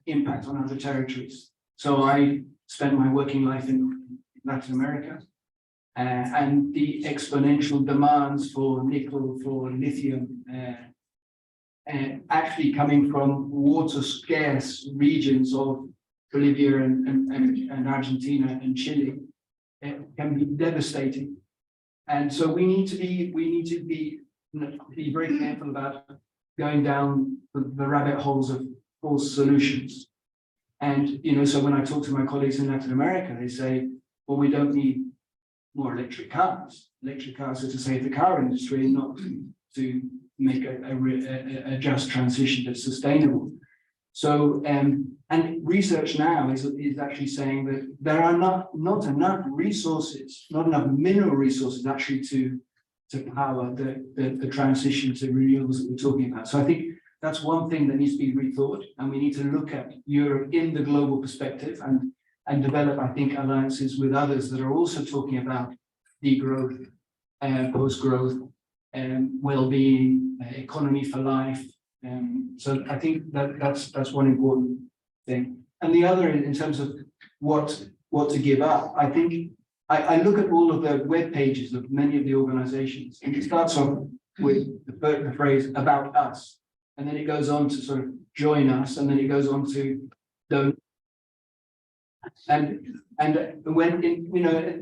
impact on other territories. So I spent my working life in Latin America, and the exponential demands for nickel, for lithium, actually coming from water scarce regions of Bolivia and Argentina and Chile can be devastating. And so we need to be very careful about going down the rabbit holes of false solutions. And, so when I talk to my colleagues in Latin America, they say, well, we don't need more electric cars. Electric cars are to save the car industry, not to make a just transition that's sustainable. So, and research now is actually saying that there are not enough resources, not enough mineral resources actually to power the transition to renewables that we're talking about. So I think that's one thing that needs to be rethought, and we need to look at Europe in the global perspective and develop, I think, alliances with others that are also talking about degrowth, post-growth, well-being, economy for life. So I think that's one important thing. And the other, in terms of what to give up, I think I look at all of the web pages of many of the organizations, and it starts off with the phrase "about us," and then it goes on to sort of join us, and then it goes on to don't. And when in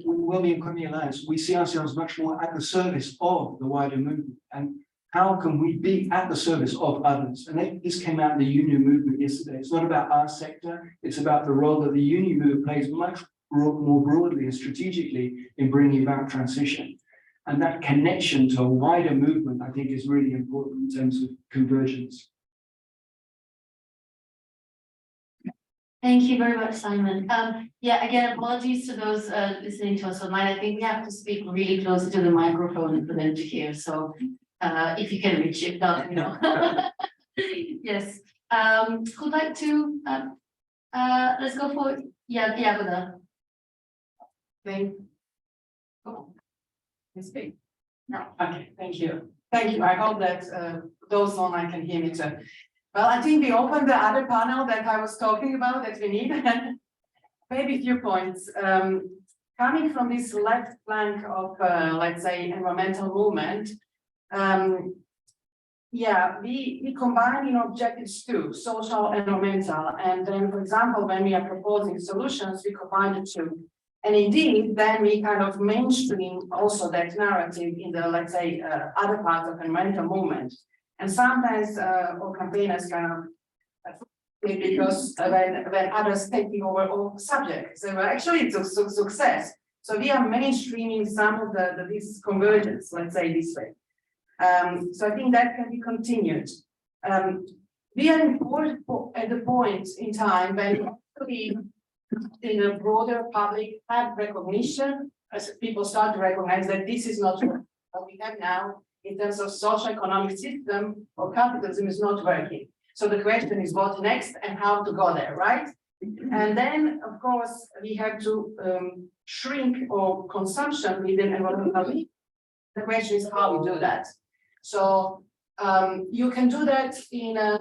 Wellbeing Economy Alliance, we see ourselves much more at the service of the wider movement. And how can we be at the service of others? And this came out in the union movement yesterday. It's not about our sector, it's about the role that the union movement plays much more broadly and strategically in bringing about transition. And that connection to a wider movement, I think, is really important in terms of convergence. Thank you very much, Simon. Yeah, again, apologies to those listening to us online. I think we have to speak really close to the microphone for them to hear. So if you can reach it, let me know. Yes. Who'd like to let's go for Jagoda. Thank you. No, okay, thank you. Thank you. I hope that those online can hear me too. Well, I think we opened the other panel that I was talking about that we need. Maybe a few points. Coming from this left flank of, let's say, environmental movement, yeah, we combine objectives too, social, environmental, and then, for example, when we are proposing solutions, we combine the two. And indeed, then we kind of mainstream also that narrative in the, let's say, other parts of environmental movement. And sometimes our campaigners kind of because when others taking over all subjects, so actually it's a success. So we are mainstreaming some of this convergence, let's say this way. So I think that can be continued. We are at the point in time when we, in a broader public, have recognition as people start to recognize that this is not what we have now in terms of social economic system or capitalism is not working. So the question is what next and how to go there, right? And then, of course, we have to shrink our consumption within environmental. The question is how we do that. So you can do that in a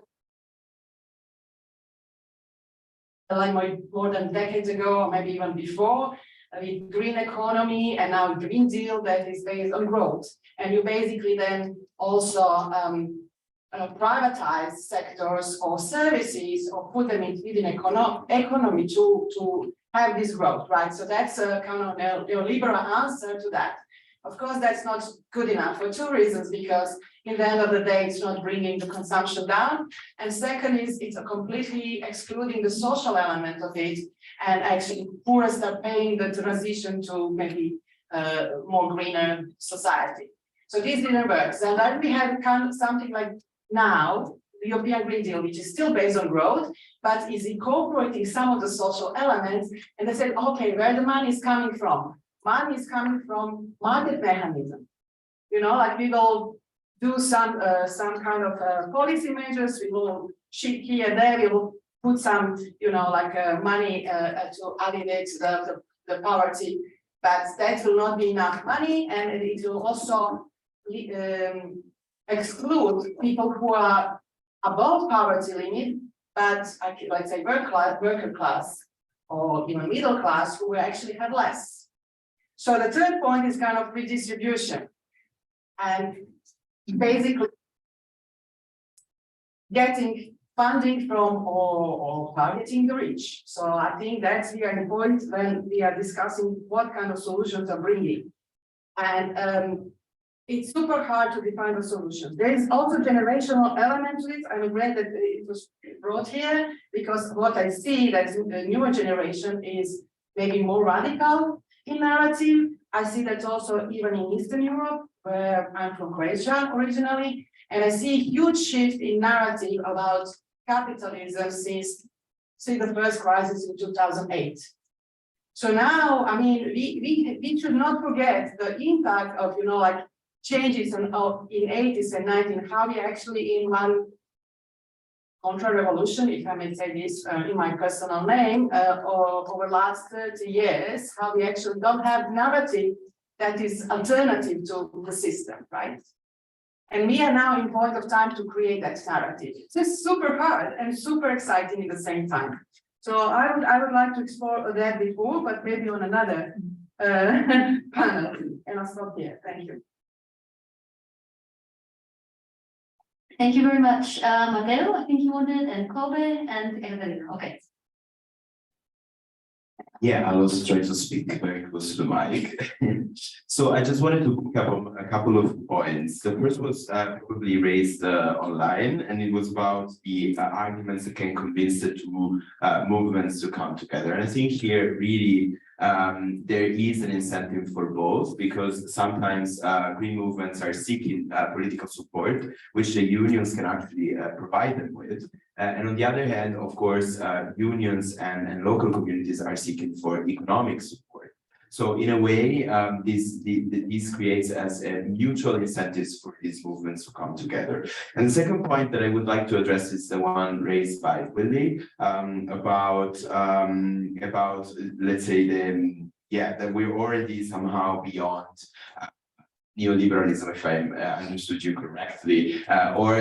like more than decades ago, or maybe even before, with green economy and now Green Deal that is based on growth. And you basically then also privatize sectors or services or put them within economy to have this growth, right? So that's a kind of neoliberal answer to that. Of course, that's not good enough for two reasons, because in the end of the day, it's not bringing the consumption down. And second is it's completely excluding the social element of it, and actually poorest are paying the transition to maybe more greener society. So this didn't work. And then we have kind of something like now, the European Green Deal, which is still based on growth, but is incorporating some of the social elements. And they said, okay, where the money is coming from? Money is coming from market mechanism. Like we will do some kind of policy measures. We will shift here and there. We will put some, money to alleviate the poverty, but that will not be enough money, and it will also exclude people who are above poverty limit, but let's say worker class or even middle class who will actually have less. So the third point is kind of redistribution. And basically, getting funding from or targeting the rich. So I think that's the point when we are discussing what kind of solutions are bringing. And it's super hard to define the solution. There is also generational element to it. I'm glad that it was brought here because what I see that the newer generation is maybe more radical in narrative. I see that also even in Eastern Europe, where I'm from Croatia originally, and I see a huge shift in narrative about capitalism since the first crisis in 2008. So now, I mean, we should not forget the impact of, like changes in 80s and 90s, how we actually in one contra-revolution, if I may say this in my personal name, over last 30 years, how we actually don't have narrative that is alternative to the system, right? And we are now in point of time to create that narrative. It's super hard and super exciting at the same time. So I would like to explore that before, but maybe on another panel. And I'll stop here. Thank you. Thank you very much, Matteo, I think you wanted, and Kobe, and Evelyn. Okay. Yeah, I'll also try to speak very close to the mic. So I just wanted to pick up on a couple of points. The first was probably raised online, and it was about the arguments that can convince the two movements to come together. And I think here really there is an incentive for both, because sometimes green movements are seeking political support, which the unions can actually provide them with. And on the other hand, of course, unions and local communities are seeking for economic support. So in a way, this creates as mutual incentives for these movements to come together. And the second point that I would like to address is the one raised by Willie about let's say that we're already somehow beyond neoliberalism, if I understood you correctly, or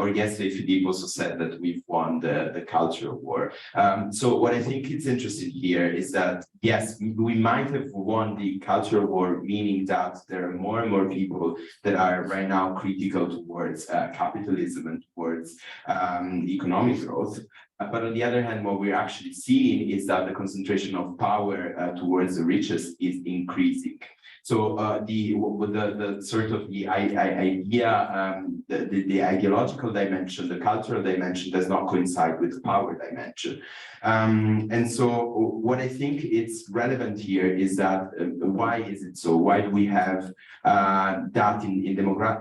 yesterday Philippe also said that we've won the cultural war. So what I think is interesting here is that, yes, we might have won the cultural war, meaning that there are more and more people that are right now critical towards capitalism and towards economic growth. But on the other hand, what we're actually seeing is that the concentration of power towards the richest is increasing. So the sort of the idea, the ideological dimension, the cultural dimension does not coincide with the power dimension. And so what I think it's relevant here is that why is it so? Why do we have that in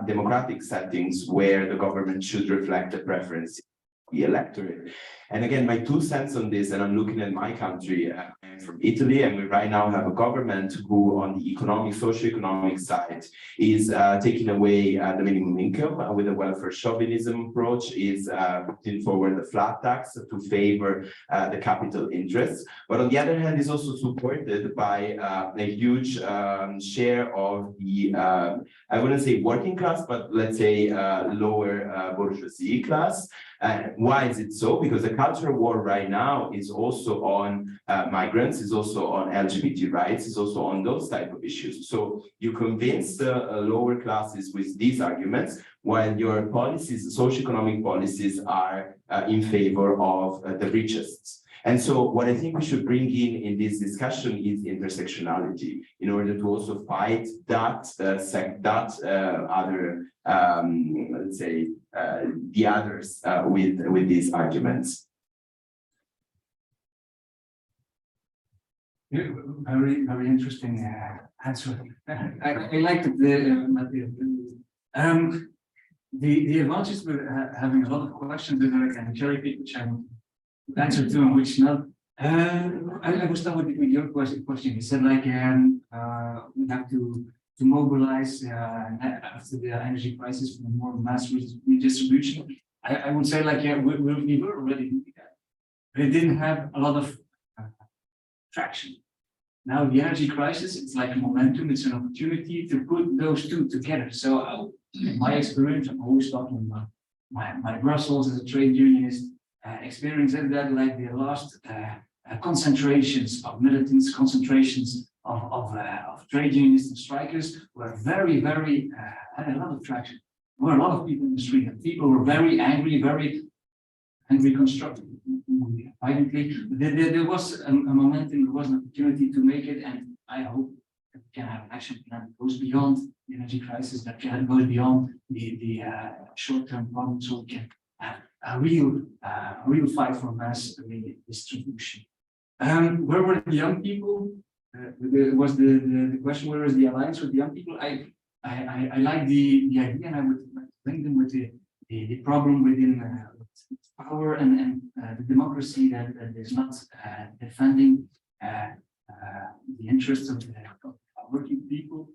democratic settings where the government should reflect the preference of the electorate? And again, my 2 cents on this, and I'm looking at my country, I'm from Italy, and we right now have a government who on the socio-economic side is taking away the minimum income with a welfare chauvinism approach, is putting forward the flat tax to favor the capital interests. But on the other hand, is also supported by a huge share of the, I wouldn't say working class, but let's say lower bourgeoisie class. Why is it so? Because the cultural war right now is also on migrants, is also on LGBT rights, is also on those type of issues. So you convince the lower classes with these arguments, while your policies, socioeconomic policies, are in favor of the richest. And so what I think we should bring in this discussion is intersectionality, in order to also fight that other, let's say, the others with these arguments. Very, very interesting answer. I liked it, Matteo. The advantage with having a lot of questions that I can cherry pick, which I will answer to and which not. I will start with your question. You said like we have to mobilize after the energy crisis for more mass redistribution. I would say like we were already doing that, but it didn't have a lot of traction. Now the energy crisis, it's like a momentum, it's an opportunity to put those two together. So in my experience, I'm always talking about my Brussels as a trade unionist experience that like the last concentrations of militants, concentrations of trade unionists and strikers were very, very had a lot of traction. were a lot of people in the street, and people were very angry, very angry constructively, violently. There was a momentum, there was an opportunity to make it, and I hope that we can have an action plan that goes beyond the energy crisis, that goes beyond the short-term problems, so we can have a real fight for mass distribution. Where were the young people? Was the question, where is the alliance with the young people? I like the idea, and I would like to link them with the problem within power and the democracy that is not defending the interests of the working people.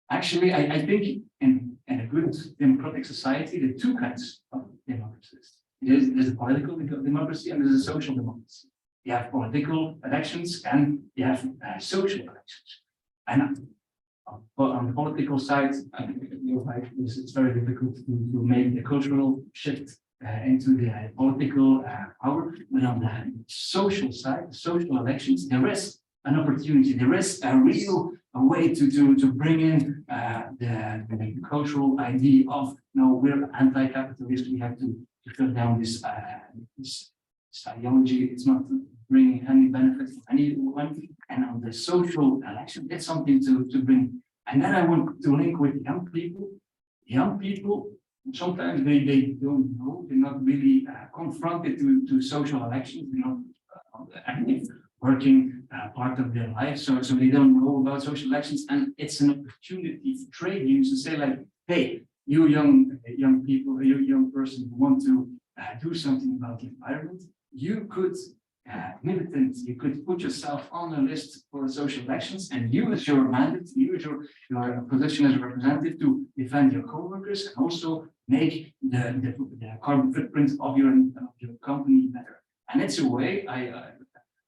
Actually, I think in a good democratic society, there are two kinds of democracies. There's a political democracy and there's a social democracy. You have political elections and you have social elections. And on the political side, it's very difficult to make the cultural shift into the political power. But on the social side, social elections, there is an opportunity. There is a real way to bring in the cultural idea of, no, we're anti-capitalist. We have to cut down this ideology. It's not bringing any benefit for anyone. And on the social election, it's something to bring. And then I want to link with young people. Young people, sometimes they don't know, they're not really confronted to social elections, they're not active working part of their life, so they don't know about social elections, and it's an opportunity for trade unions to say, like, hey, you young people, you young person who want to do something about the environment, you could militant, you could put yourself on a list for social elections and use your mandate, use your position as a representative to defend your co-workers and also make the carbon footprint of your company better. And it's a way,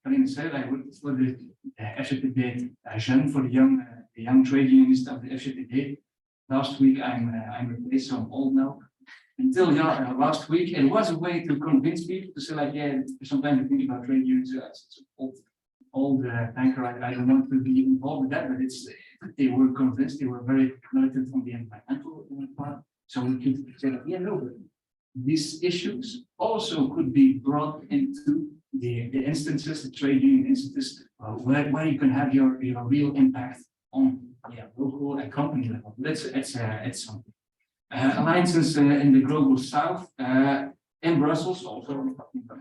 Karin said, I worked for the FGTD Jeune, for the young trade unionist of the FGTD. Last week I'm replaced, so I'm old now. Until last week, it was a way to convince people to say, like, yeah, sometimes I think about trade unions, it's old tanker, I don't want to be involved with that, but they were convinced, they were very militant on the environmental part. So we could say that, yeah, no, but these issues also could be brought into the instances, the trade union instances, where you can have your real impact on local and company level. It's something. Alliances in the global south, in Brussels, also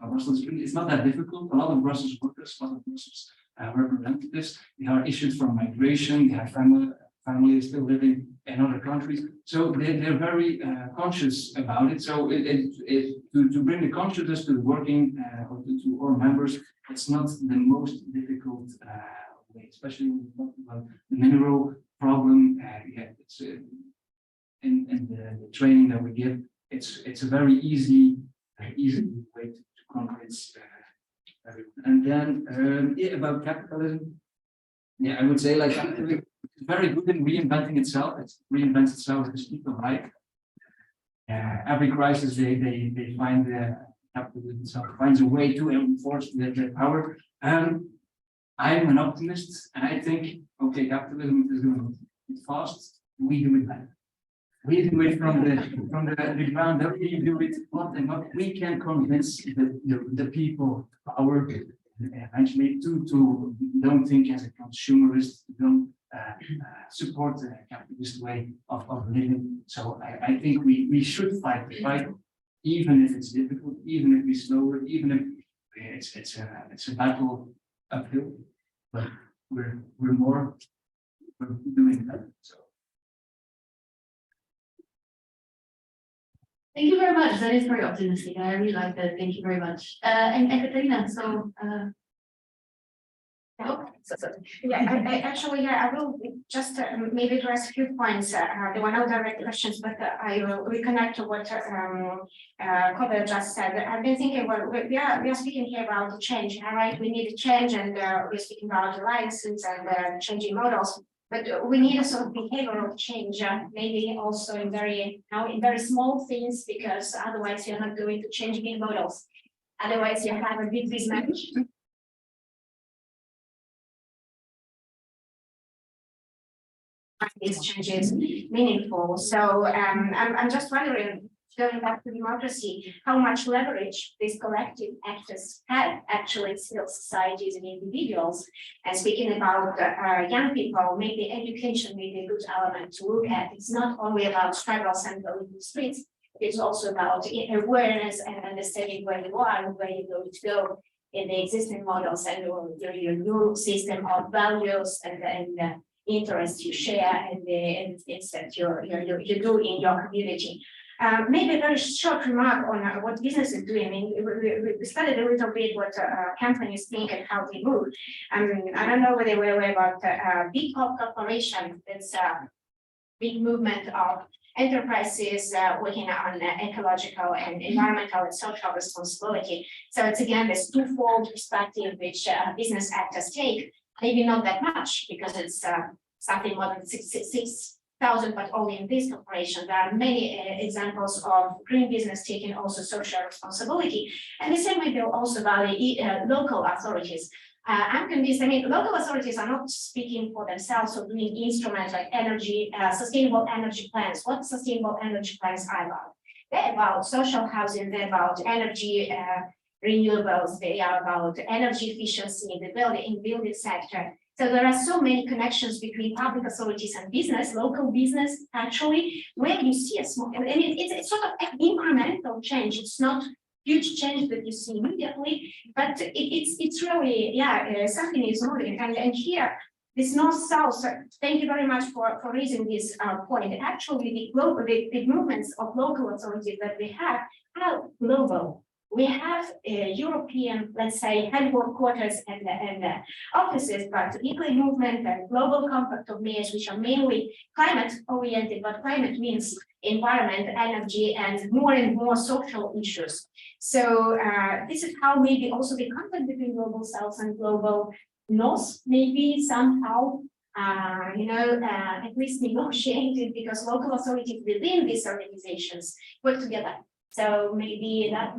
Brussels, it's not that difficult. A lot of Brussels workers, a lot of Brussels representatives, they are issued from migration, they have family still living in other countries. So they're very conscious about it. So to bring the consciousness to the working or to our members, it's not the most difficult way, especially when we talk about the mineral problem. It's in the training that we give, it's a very easy way to convince everyone. And then about capitalism, I would say, like, capitalism is very good in reinventing itself. It reinvents itself as people like. Every crisis they find capitalism itself finds a way to enforce their power. I'm an optimist, and I think, okay, capitalism is doing it fast. We do it better. We do it from the ground up. We do it what and what we can convince the people, power, eventually to don't think as a consumerist, don't support the capitalist way of living. So I think we should fight the fight, even if it's difficult, even if it's slower, even if it's a battle uphill. But we're doing that. So. Thank you very much. That is very optimistic. I really like that. Thank you very much. And Katarina, so I will just maybe address a few points. There were no direct questions, but I will reconnect to what Kobe just said. I've been thinking, well, we are speaking here about the change, all right? We need a change, and we're speaking about alliances and changing models. But we need a sort of behavioral change, maybe also in very small things, because otherwise you're not going to change big models. Otherwise, you have a big mismatch. these changes meaningful. So I'm just wondering, going back to democracy, how much leverage these collective actors have actually in civil societies and individuals. And speaking about young people, maybe education may be a good element to look at. It's not only about struggles and going to the streets, it's also about awareness and understanding where you are and where you're going to go in the existing models and your new system of values and interests you share and the things that you do in your community. Maybe a very short remark on what business is doing. I mean, we studied a little bit what companies think and how they move. I don't know whether we're aware about big corporation. It's a big movement of enterprises working on ecological and environmental and social responsibility. So it's again this twofold perspective which business actors take. Maybe not that much because it's something more than 6,000, but only in this corporation. There are many examples of green business taking also social responsibility. And the same way they'll also value local authorities. I'm convinced, I mean, local authorities are not speaking for themselves or doing instruments like energy, sustainable energy plans. What sustainable energy plans are about? They're about social housing, they're about energy renewables, they are about energy efficiency in the building sector. So there are so many connections between public authorities and business, local business, actually, where you see a small, and it's sort of an incremental change. It's not huge change that you see immediately, but it's really, yeah, something is moving. And here, this north-south, thank you very much for raising this point. Actually, the movements of local authorities that we have are global. We have European, let's say, headquarters and offices, but equal movement and global compact of mayors, which are mainly climate oriented, but climate means environment, energy, and more social issues. So this is how maybe also the contact between global south and global north maybe somehow at least negotiated, because local authorities within these organizations work together. So maybe that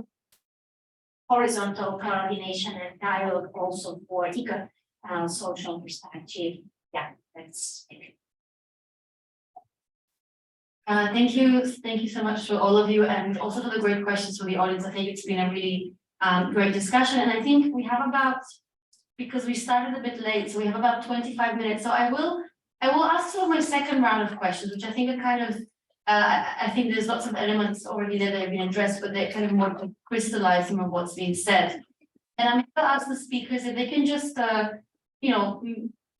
horizontal coordination and dialogue also for social perspective. Yeah, that's it. Thank you so much to all of you, and also for the great questions from the audience. I think it's been a really great discussion, and I think we have about, because we started a bit late, so we have about 25 minutes. So I will ask you my second round of questions, which I think are kind of, I think there's lots of elements already there that have been addressed, but they're kind of more to crystallize some of what's being said. And I'm going to ask the speakers if they can just,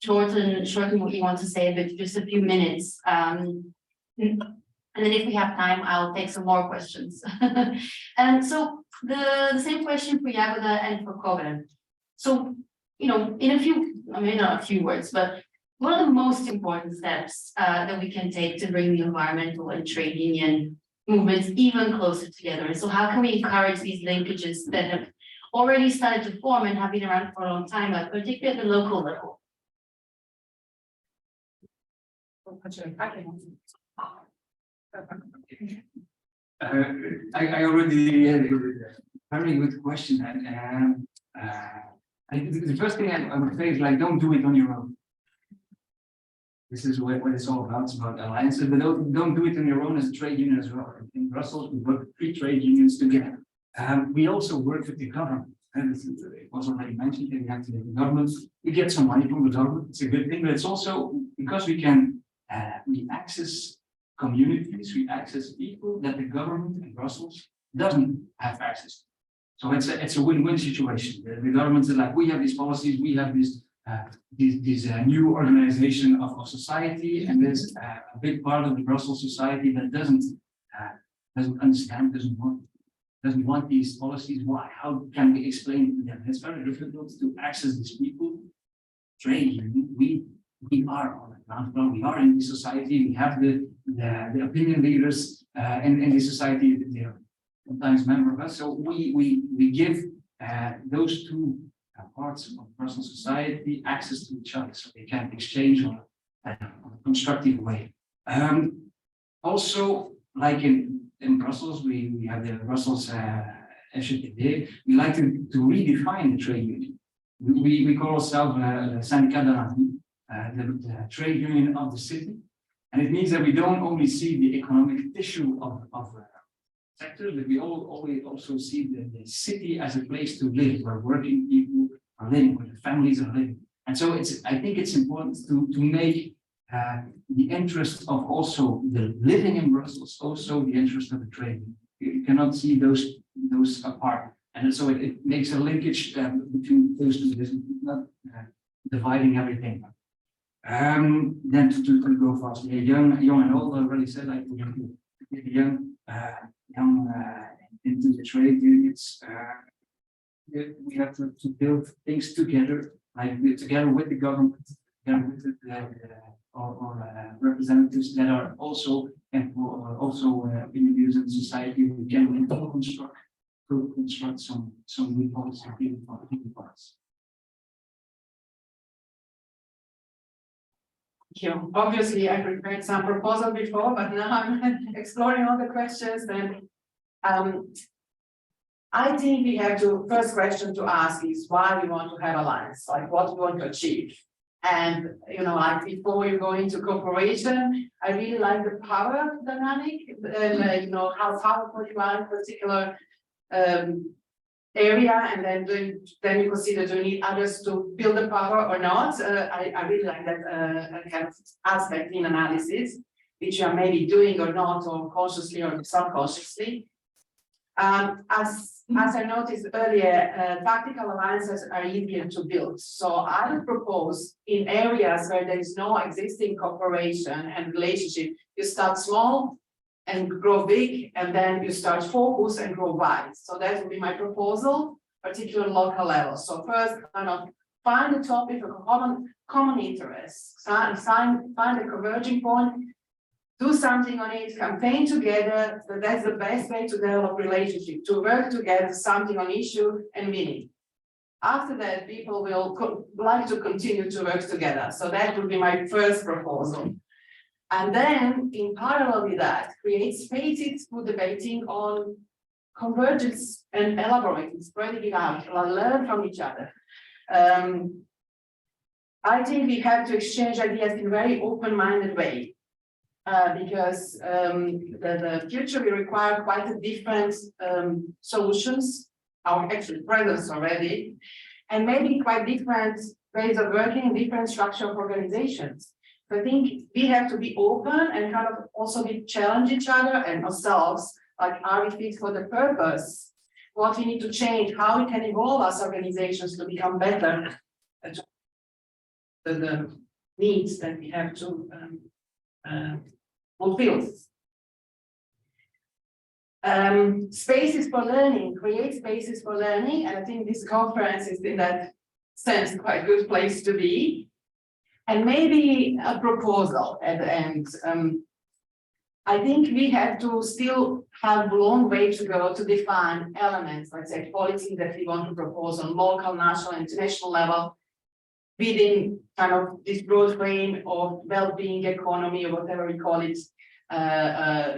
shorten what you want to say, but just a few minutes. And then if we have time, I'll take some more questions. And so the same question for Jagoda and for Koven. So, in a few, not a few words, but what are the most important steps that we can take to bring the environmental and trade union movements even closer together? And so how can we encourage these linkages that have already started to form and have been around for a long time, but particularly at the local level? I already had a very good question. The first thing I would say is, like, don't do it on your own. This is what it's all about. It's about alliances, but don't do it on your own as a trade union as well. In Brussels, we work with 3 trade unions together. We also work with the government. And it was already mentioned that we have to get the government. We get some money from the government. It's a good thing, but it's also because we can we access communities, we access people that the government in Brussels doesn't have access to. So it's a win-win situation. The government is like, we have these policies, we have this new organization of society, and there's a big part of the Brussels society that doesn't understand, doesn't want these policies. Why? How can we explain it to them? It's very difficult to access these people. Trade, we are on the ground floor, we are in the society, we have the opinion leaders in the society, they are sometimes member of us. So we give those two parts of personal society access to each other, so they can exchange on a constructive way. Also, like in Brussels, we have the Brussels FGTD. We like to redefine the trade union. We call ourselves the syndicat de la vie, the trade union of the city. And it means that we don't only see the economic tissue of sectors, but we always also see the city as a place to live, where working people are living, where the families are living. And so I think it's important to make the interest of also the living in Brussels, also the interest of the trade. You cannot see those apart. And so it makes a linkage between those two, not dividing everything. Then to go fast, yeah, young and old, I already said, like young into the trade unions. We have to build things together, like together with the government, together with or representatives that are also individuals in society who can construct some new policy parts. Thank you. Obviously, I prepared some proposal before, but now I'm exploring all the questions. Then, I think we have to, first question to ask is why we want to have alliance, like what we want to achieve. And, you know, like before you go into cooperation, I really like the power dynamic and, you know, how powerful you are in particular area, and then you consider, do you need others to build the power or not? I really like that kind of aspect in analysis, which you are maybe doing or not, or consciously or subconsciously. As I noticed earlier, tactical alliances are easier to build. So I would propose in areas where there is no existing cooperation and relationship, you start small and grow big, and then you start focus and grow wide. So that would be my proposal, particularly local level. So first, kind of find a topic of common interest, find a converging point, do something on it, campaign together. So that's the best way to develop relationship, to work together, something on issue and winning. After that, people will like to continue to work together. So that would be my first proposal. And then in parallel with that, create spaces for debating on convergence and elaborating, spreading it out, learn from each other. I think we have to exchange ideas in a very open-minded way. Because the future will require quite a different solutions, or actually presence already, and maybe quite different ways of working, different structure of organizations. So I think we have to be open and kind of also challenge each other and ourselves, like are we fit for the purpose? What we need to change, how we can evolve as organizations to become better, the needs that we have to fulfill. Spaces for learning, create spaces for learning, and I think this conference is in that sense quite a good place to be. And maybe a proposal at the end. I think we have to still have a long way to go to define elements, let's say policies that we want to propose on local, national, international level, within kind of this broad frame of well-being economy or whatever we call it, how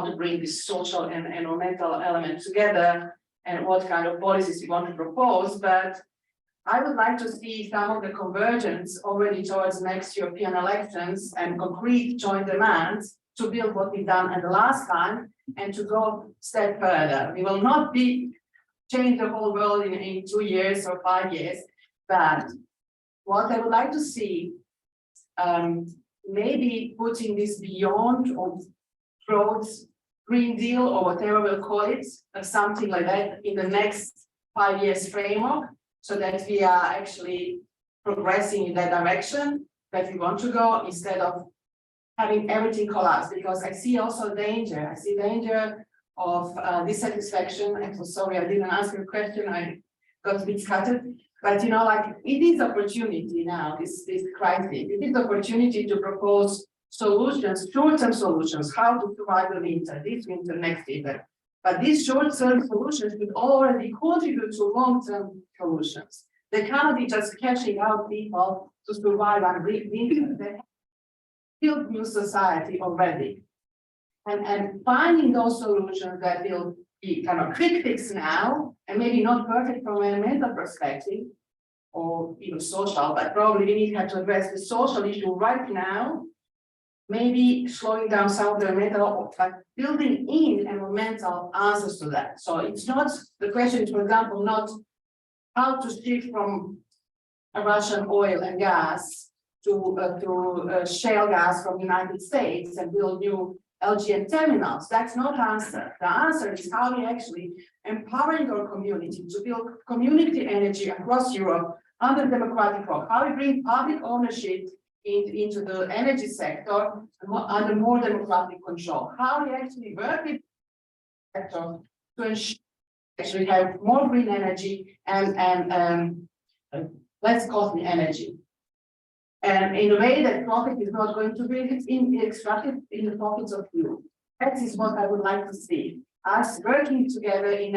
to bring this social and environmental element together and what kind of policies we want to propose. But I would like to see some of the convergence already towards next European elections and concrete joint demands to build what we've done at the last time and to go a step further. We will not change the whole world in 2 years or 5 years. But what I would like to see, maybe putting this beyond or broad Green Deal or whatever we'll call it, something like that in the next 5 years framework, so that we are actually progressing in that direction that we want to go instead of having everything collapse. Because I see also danger. I see danger of dissatisfaction. I'm so sorry I didn't answer your question. I got a bit scattered. But you know, like it is opportunity now, this crisis. It is opportunity to propose solutions, short-term solutions, how to survive the winter, this winter, next winter. But these short-term solutions would already contribute to long-term solutions. They cannot be just catching out people to survive and winter. They build new society already. And finding those solutions that will be kind of quick fix now, and maybe not perfect from a mental perspective, or even social, but probably we need to address the social issue right now, maybe slowing down some of the environmental, but building in environmental answers to that. So it's not, the question is, for example, not how to shift from Russian oil and gas to shale gas from the United States and build new LNG terminals. That's not the answer. The answer is how we actually empowering our community to build community energy across Europe under democratic law. How we bring public ownership into the energy sector under more democratic control. How we actually work with the sector to ensure actually have more green energy and less costly energy. And in a way that profit is not going to be extracted in the pockets of you. That is what I would like to see. Us working together in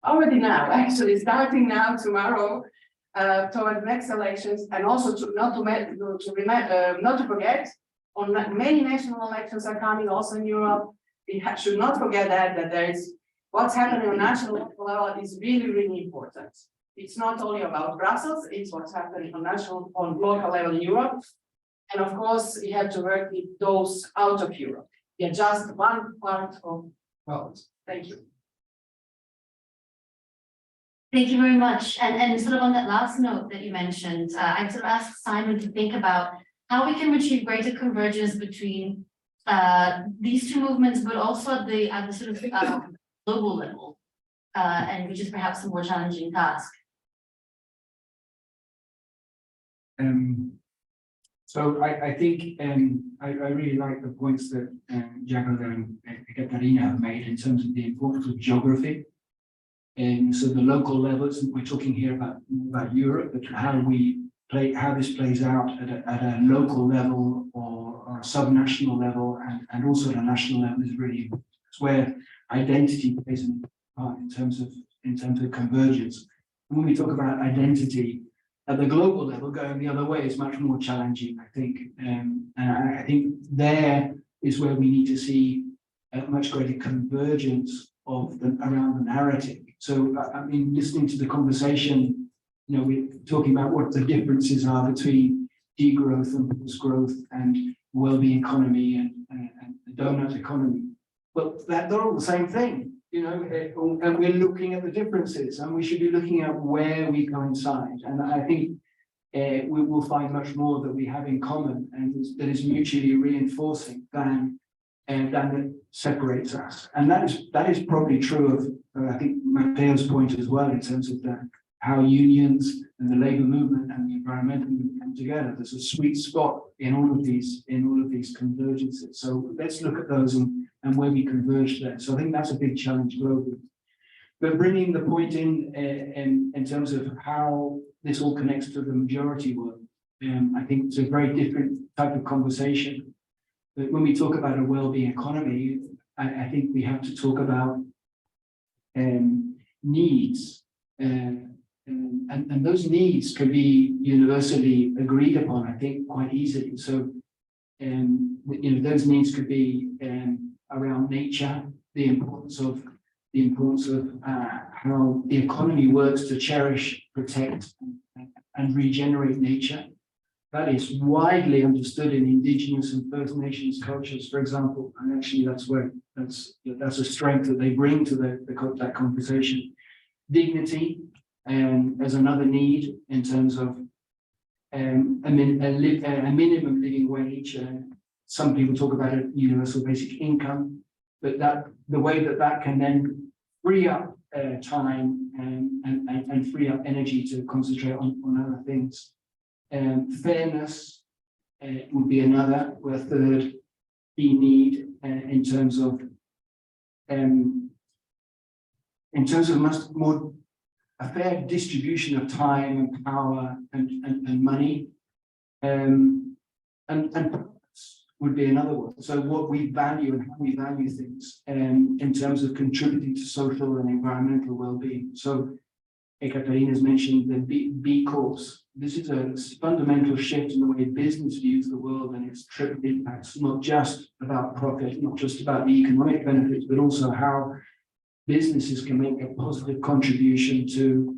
already now, actually starting now, tomorrow, toward next elections, and also not to forget, on many national elections are coming also in Europe. We should not forget that there is what's happening on national level is really, really important. It's not only about Brussels, it's what's happening on local level in Europe. And of course, we have to work with those out of Europe. We are just one part of world. Thank you. Thank you very much. And sort of on that last note that you mentioned, I'd sort of ask Simon to think about how we can achieve greater convergence between these two movements, but also at the sort of global level, and which is perhaps a more challenging task. So I think I really like the points that Jagoda and Katarina have made in terms of the importance of geography. And so the local levels, we're talking here about Europe, but how this plays out at a local level or a subnational level and also at a national level is really important. It's where identity plays an part in terms of convergence. And when we talk about identity, at the global level, going the other way is much more challenging, I think. And I think there is where we need to see a much greater convergence around the narrative. So, I mean, listening to the conversation, we're talking about what the differences are between degrowth and post-growth and well-being economy and the donut economy. But they're all the same thing. And we're looking at the differences, and we should be looking at where we coincide. And I think we will find much more that we have in common and that is mutually reinforcing than that separates us. And that is probably true of I think Matteo's point as well in terms of how unions and the labor movement and the environmental movement come together. There's a sweet spot in all of these convergences. So let's look at those and where we converge there. So I think that's a big challenge globally. But bringing the point in terms of how this all connects to the majority world, I think it's a very different type of conversation. But when we talk about a well-being economy, I think we have to talk about needs. And those needs can be universally agreed upon, I think, quite easily. So, those needs could be around nature, the importance of how the economy works to cherish, protect, and regenerate nature. That is widely understood in indigenous and First Nations cultures, for example, and actually that's a strength that they bring to that conversation. Dignity as another need in terms of a minimum living wage. Some people talk about a universal basic income, but the way that can then free up time and free up energy to concentrate on other things. Fairness would be another, or a third key need in terms of much more a fair distribution of time and power and money, and purpose would be another one. So what we value and how we value things in terms of contributing to social and environmental well-being. So Ekaterina has mentioned the B Corps. This is a fundamental shift in the way business views the world and its triple impacts, not just about profit, not just about the economic benefits, but also how businesses can make a positive contribution to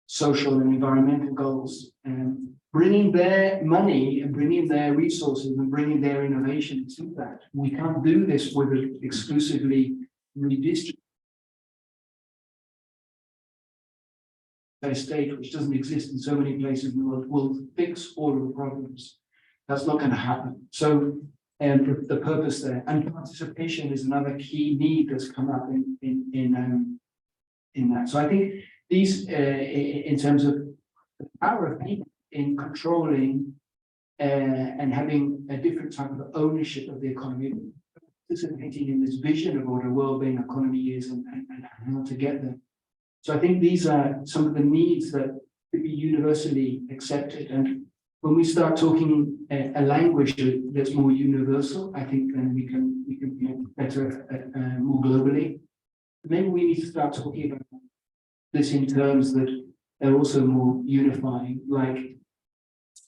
social and environmental goals. And bringing their money and bringing their resources and bringing their innovation to that. We can't do this with an exclusively redistributed state, which doesn't exist in so many places in the world, will fix all of the problems. That's not going to happen. So, the purpose there, and participation is another key need that's come up in that. So I think these, in terms of the power of people in controlling and having a different type of ownership of the economy, participating in this vision of what a well-being economy is and how to get there. So I think these are some of the needs that could be universally accepted. And when we start talking a language that's more universal, I think then we can be better more globally. Maybe we need to start talking about this in terms that are also more unifying, like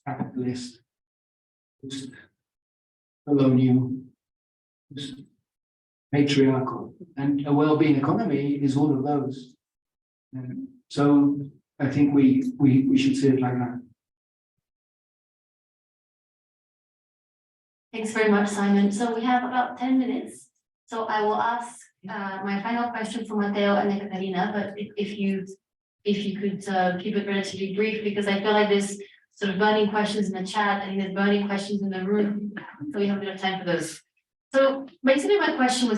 capitalist, colonial, patriarchal, and a well-being economy is all of those. So I think we should see it like that. Thanks very much, Simon. So we have about 10 minutes. So I will ask my final question for Matteo and Ekaterina, but if you could keep it relatively brief, because I feel like there's sort of burning questions in the chat and there's burning questions in the room. So we have a bit of time for those. So basically my question was,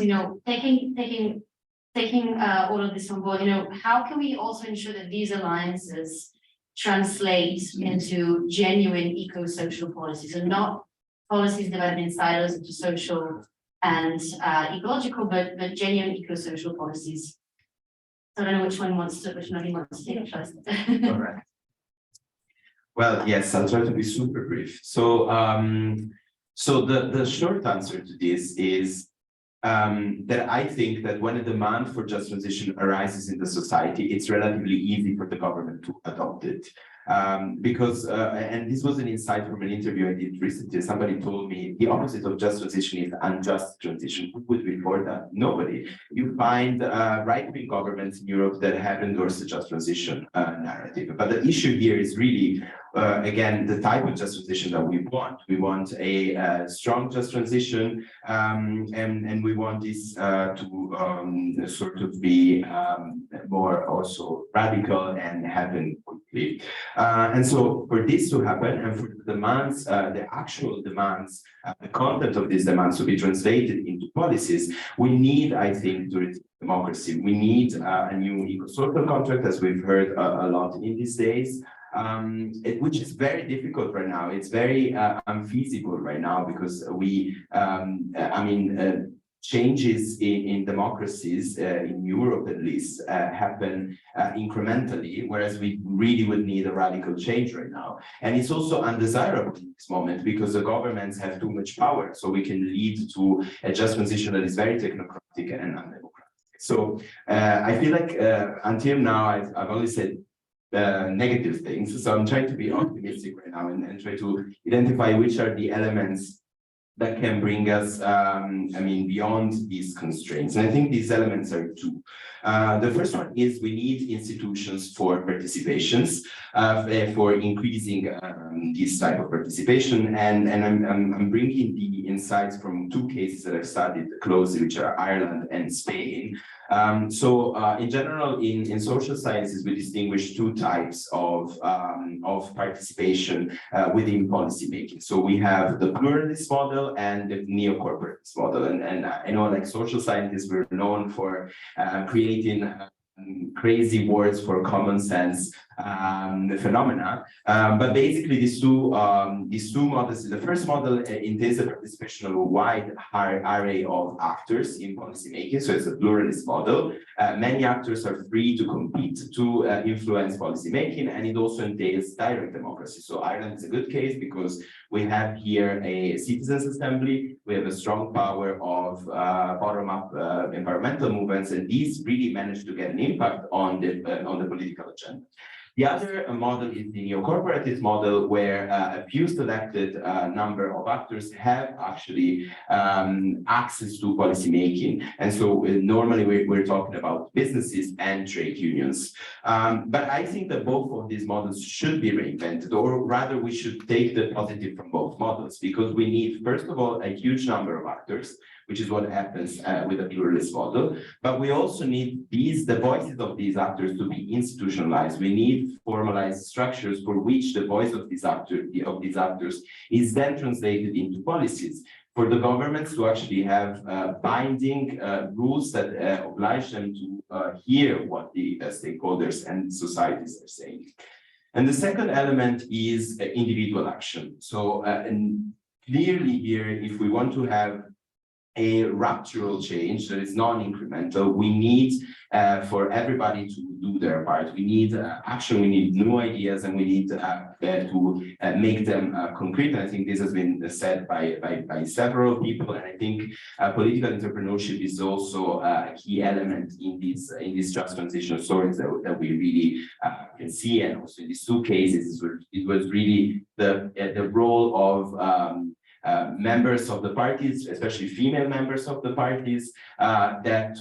taking all of this on board, how can we also ensure that these alliances translate into genuine eco-social policies and not policies developed in silos into social and ecological, but genuine eco-social policies. So I don't know which one wants to take it first. All right. Well, yes, I'll try to be super brief. So, the short answer to this is that I think that when a demand for just transition arises in the society, it's relatively easy for the government to adopt it. Because, and this was an insight from an interview I did recently, somebody told me the opposite of just transition is unjust transition. Who would report that? Nobody. You find right-wing governments in Europe that have endorsed the just transition narrative. But the issue here is really, again, the type of just transition that we want. We want a strong just transition, and we want this to sort of be more also radical and happen quickly. And so for this to happen and for the demands, the actual demands, the content of these demands to be translated into policies, we need, I think, democracy. We need a new eco-social contract, as we've heard a lot in these days. Which is very difficult right now. It's very unfeasible right now because changes in democracies, in Europe at least, happen incrementally, whereas we really would need a radical change right now. And it's also undesirable in this moment because the governments have too much power, so we can lead to a just transition that is very technocratic and undemocratic. So I feel like until now, I've only said negative things. So I'm trying to be optimistic right now and try to identify which are the elements that can bring us, beyond these constraints. And I think these elements are two. The first one is we need institutions for participations, for increasing this type of participation. And I'm bringing the insights from two cases that I've studied closely, which are Ireland and Spain. In general, in social sciences, we distinguish two types of participation within policymaking. So we have the pluralist model and the neo-corporatist model. And I know, like social scientists, we're known for creating crazy words for common sense phenomena, but basically these two models. The first model entails the participation of a wide array of actors in policymaking, so it's a pluralist model. Many actors are free to compete to influence policymaking, and it also entails direct democracy. So Ireland is a good case because we have here a citizens' assembly. We have a strong power of bottom-up environmental movements, and these really managed to get an impact on the political agenda. The other model is the neo-corporatist model, where a few selected number of actors have actually access to policy making. And so normally we're talking about businesses and trade unions. But I think that both of these models should be reinvented, or rather we should take the positive from both models, because we need, first of all, a huge number of actors, which is what happens with a pluralist model. But we also need the voices of these actors to be institutionalized. We need formalized structures for which the voice of these actors is then translated into policies, for the governments to actually have binding rules that oblige them to hear what the stakeholders and societies are saying. And the second element is individual action. So and clearly here, if we want to have a ruptural change that is non-incremental, we need for everybody to do their part. We need action, we need new ideas, and we need to make them concrete. And I think this has been said by several people. And I think political entrepreneurship is also a key element in these just transition stories that we really can see. And also in these two cases, it was really the role of members of the parties, especially female members of the parties, that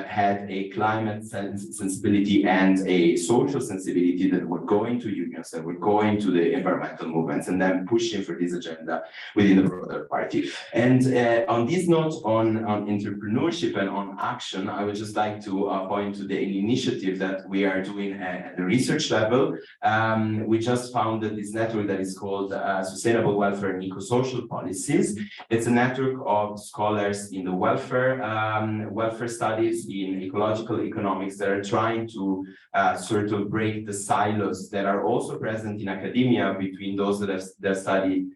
had a climate sensibility and a social sensibility, that were going to unions, that were going to the environmental movements, and then pushing for this agenda within the broader party. And on this note, on entrepreneurship and on action, I would just like to point to the initiative that we are doing at the research level. We just founded this network that is called Sustainable Welfare and Eco-Social Policy. It's a network of scholars in the welfare studies, in ecological economics, that are trying to sort of break the silos that are also present in academia between those that study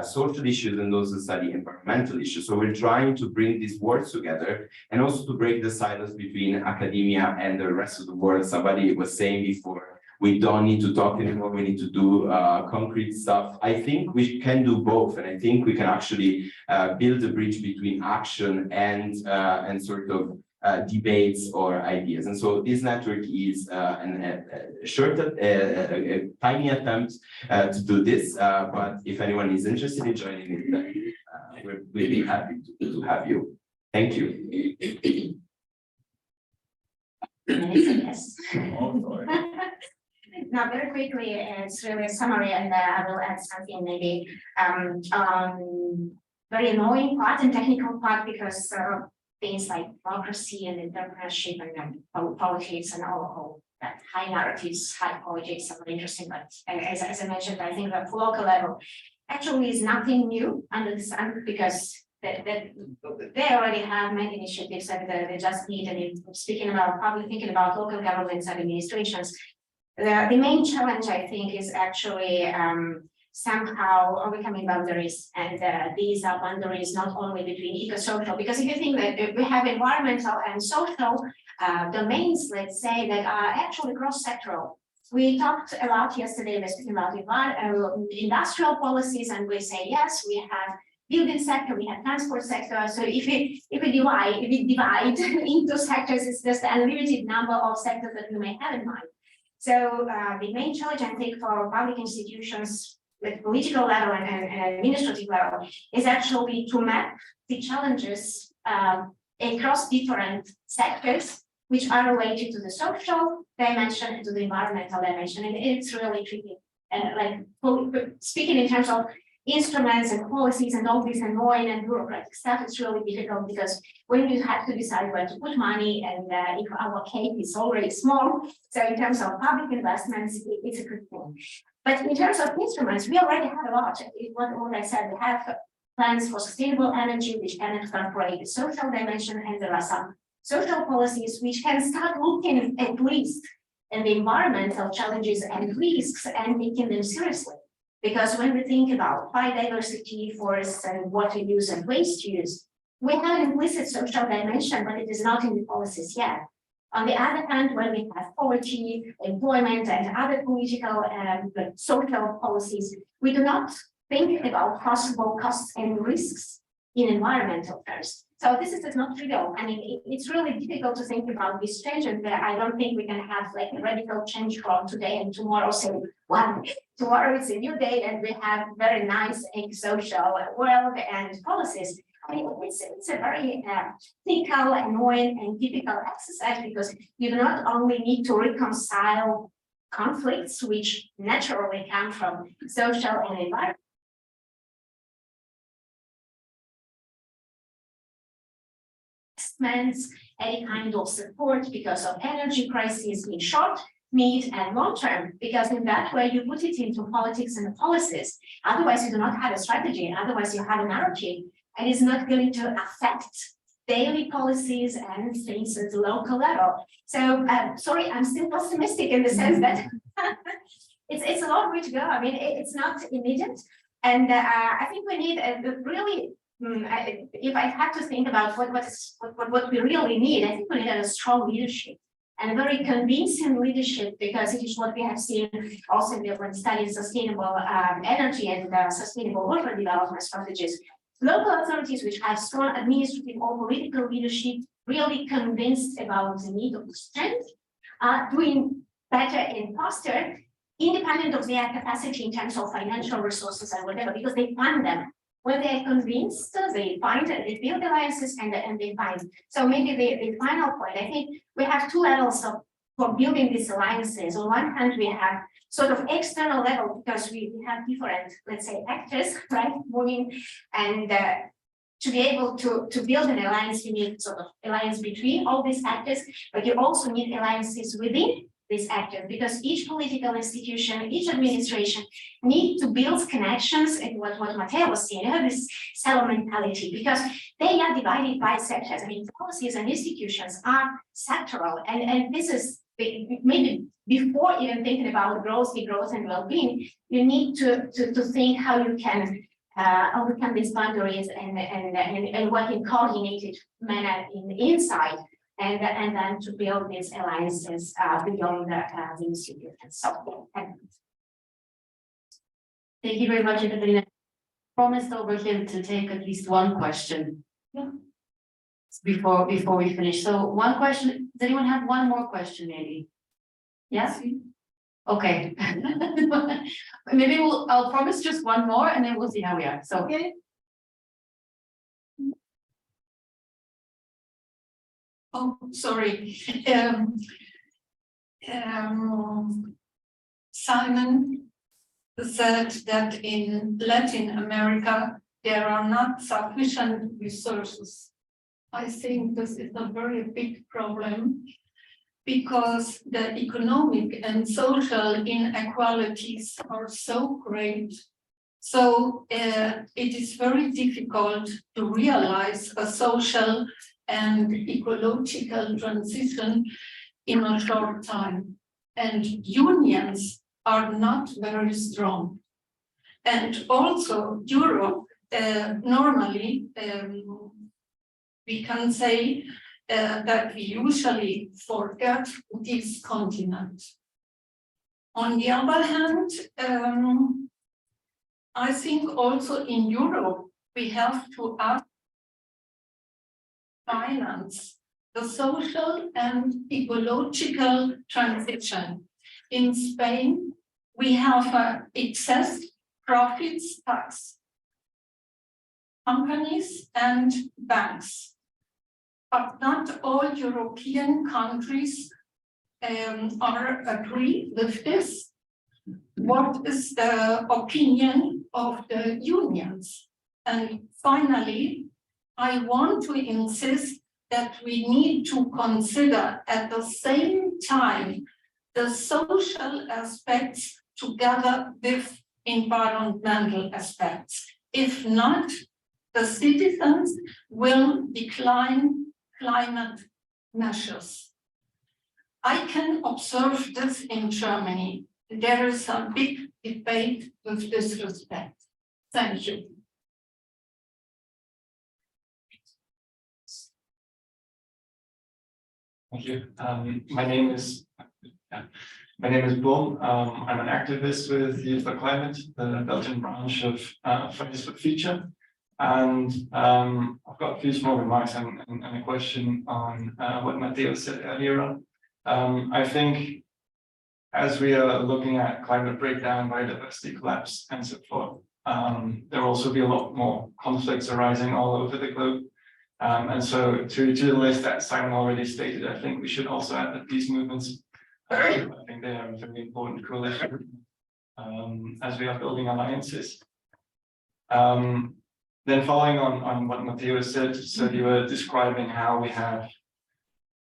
social issues and those that study environmental issues. So we're trying to bring these words together, and also to break the silos between academia and the rest of the world. Somebody was saying before, we don't need to talk anymore, we need to do concrete stuff. I think we can do both, and I think we can actually build a bridge between action and sort of debates or ideas. And so this network is a tiny attempt to do this, but if anyone is interested in joining it, we'll be happy to have you. Thank you. Yes. Now, very quickly, it's really a summary, and I will add something maybe very annoying part and technical part, because things like democracy and entrepreneurship and politics and all that high narratives, high politics are very interesting. But as I mentioned, I think that local level actually is nothing new under the sun, because they already have many initiatives, and they just need, and speaking about probably thinking about local governments and administrations. The main challenge, I think, is actually somehow overcoming boundaries, and these are boundaries not only between eco-social, because if you think that we have environmental and social domains, let's say, that are actually cross-sectoral. We talked a lot yesterday, we were speaking about industrial policies, and we say, yes, we have building sector, we have transport sector. So if we divide into sectors, it's just an unlimited number of sectors that we may have in mind. So the main challenge, I think, for public institutions at political level and administrative level is actually to map the challenges across different sectors, which are related to the social dimension and to the environmental dimension. And it's really tricky. And speaking in terms of instruments and policies and all this annoying and bureaucratic stuff, it's really difficult, because when you have to decide where to put money, and if our cake is already small, so in terms of public investments, it's a good thing. But in terms of instruments, we already have a lot. What I said, we have plans for sustainable energy, which can incorporate the social dimension, and there are some social policies which can start looking at least at the environmental challenges and risks and taking them seriously. Because when we think about biodiversity, forests, and water use and waste use, we have an implicit social dimension, but it is not in the policies yet. On the other hand, when we have poverty, employment, and other political and social policies, we do not think about possible costs and risks in environmental terms. So this is not trivial. I mean, it's really difficult to think about these changes, but I don't think we can have like a radical change from today and tomorrow. So, well, tomorrow is a new day and we have very nice social world and policies. I mean, it's a very technical, annoying, and difficult exercise because you do not only need to reconcile conflicts, which naturally come from social and environmental. Any kind of support because of energy crisis in short, mid, and long term, because in that way you put it into politics and policies. Otherwise, you do not have a strategy. Otherwise, you have a narrative, and it's not going to affect daily policies and things at the local level. So, sorry, I'm still pessimistic in the sense that it's a long way to go. I mean, it's not immediate, and I think we need a really. If I had to think about what we really need, I think we need a strong leadership and a very convincing leadership, because it is what we have seen also when studying sustainable energy and sustainable water development strategies. Local authorities which have strong administrative or political leadership really convinced about the need of strength, doing better and faster, independent of their capacity in terms of financial resources and whatever, because they fund them. When they're convinced, they find, they build alliances and they find. So maybe the final point, I think we have two levels for building these alliances. On one hand, we have sort of external level because we have different, let's say, actors, right, moving, and to be able to build an alliance, you need sort of alliance between all these actors, but you also need alliances within these actors, because each political institution, each administration need to build connections, and what Matteo was saying, this silo mentality, because they are divided by sectors. I mean, policies and institutions are sectoral, and this is maybe before even thinking about growth and well-being, you need to think how you can overcome these boundaries and work in coordinated manner inside. And then to build these alliances beyond the institutions. So, thank you very much, Ekaterina. Promised over here to take at least one question. Yeah. Before we finish. So one question. Does anyone have one more question, maybe? Yes. Okay. Maybe I'll promise just one more, and then we'll see how we are. So. Okay. Oh, sorry. Simon said that in Latin America, there are not sufficient resources. I think this is a very big problem because the economic and social inequalities are so great. So it is very difficult to realize a social and ecological transition in a short time. And unions are not very strong. And also Europe, normally, we can say that we usually forget this continent. On the other hand, I think also in Europe, we have to ask finance the social and ecological transition. In Spain, we have excess profits tax, companies and banks, but not all European countries are agree with this. What is the opinion of the unions? And finally, I want to insist that we need to consider at the same time the social aspects together with environmental aspects. If not, the citizens will decline climate measures. I can observe this in Germany. There is a big debate with this respect. Thank you. Thank you. My name is Boom. I'm an activist with Youth for Climate, the Belgian branch of Fridays for the Future. And I've got a few small remarks and a question on what Matteo said earlier on. I think as we are looking at climate breakdown, biodiversity collapse, and so forth, there will also be a lot more conflicts arising all over the globe. And so to the list that Simon already stated, I think we should also add the peace movements. I think they are a very important coalition as we are building alliances. Then following on what Matteo said, so you were describing how we have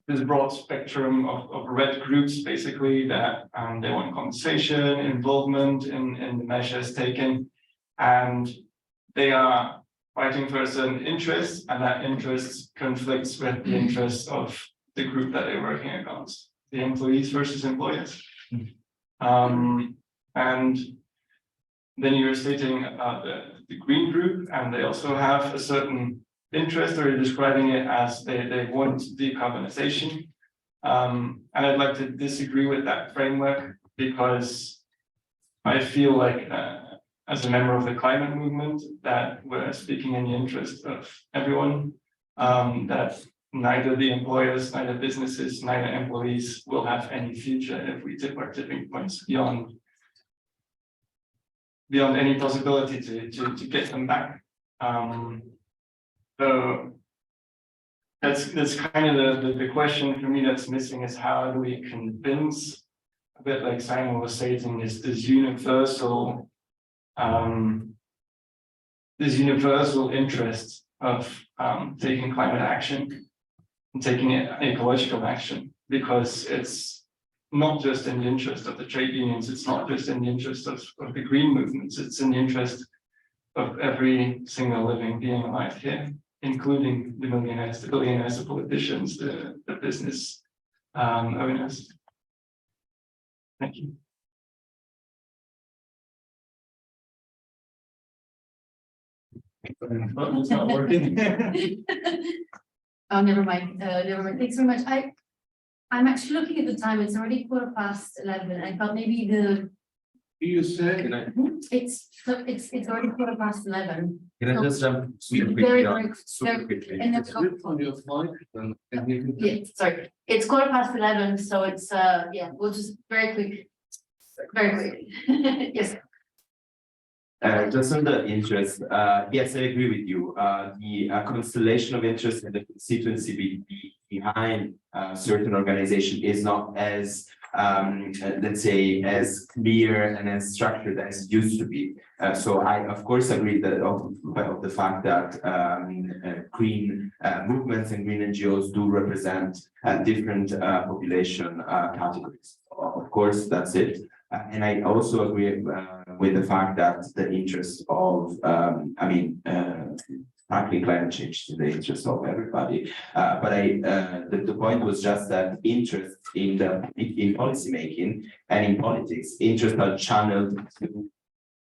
this broad spectrum of red groups, basically, that they want compensation, involvement in the measures taken, and they are fighting for a certain interest, and that interest conflicts with the interests of the group that they're working against, the employees versus employers. And then you're stating about the green group, and they also have a certain interest, or you're describing it as they want decarbonization. And I'd like to disagree with that framework, because I feel like as a member of the climate movement that we're speaking in the interest of everyone, that neither the employers, neither businesses, neither employees will have any future if we tip our tipping points beyond any possibility to get them back. So that's kind of the question for me that's missing, is how do we convince, a bit like Simon was saying, this universal interest of taking climate action and taking ecological action, because it's not just in the interest of the trade unions, it's not just in the interest of the green movements, it's in the interest of every single living being alive here, including the millionaires, the billionaires, the politicians, the business owners. Thank you. It's not working. Oh, never mind, never mind. Thanks very much. I'm actually looking at the time. It's already 11:15. I thought maybe You said, it's already 11:15. Can I just jump super Very, quickly on, very, super quickly? and it's written on your slide, then you can. yeah, sorry, it's 11:15, so it's yeah, we'll just very quick. Yes. Just on the interest, yes, I agree with you. The constellation of interest and the constituency behind certain organization is not as, let's say, as clear and as structured as it used to be. So I, of course, agree that of the fact that green movements and green NGOs do represent different population categories. Of course, that's it. And I also agree with the fact that the interest of, tackling climate change is in the interest of everybody. But the point was just that interest in policy making and in politics, interest are channeled to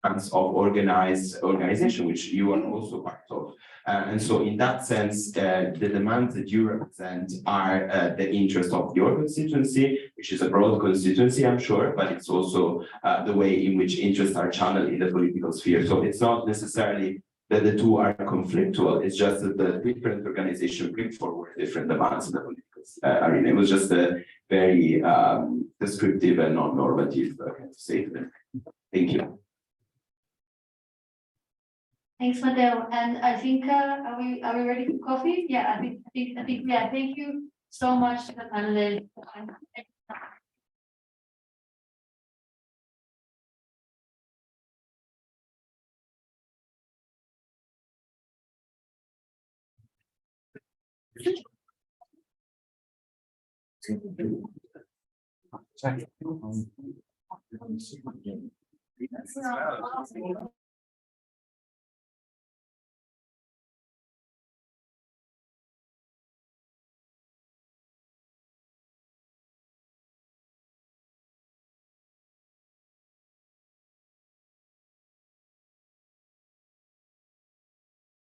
kinds of organized organization, which you are also part of. And so in that sense, the demands that you represent are the interest of your constituency, which is a broad constituency, I'm sure, but it's also the way in which interests are channeled in the political sphere. So it's not necessarily that the two are conflictual, it's just that the different organizations bring forward different demands in the political arena. It was just a very descriptive and non-normative statement. Thank you. Thanks, Matteo. And I think are we ready for coffee? Yeah, I think yeah. Thank you so much to the panelists. Check.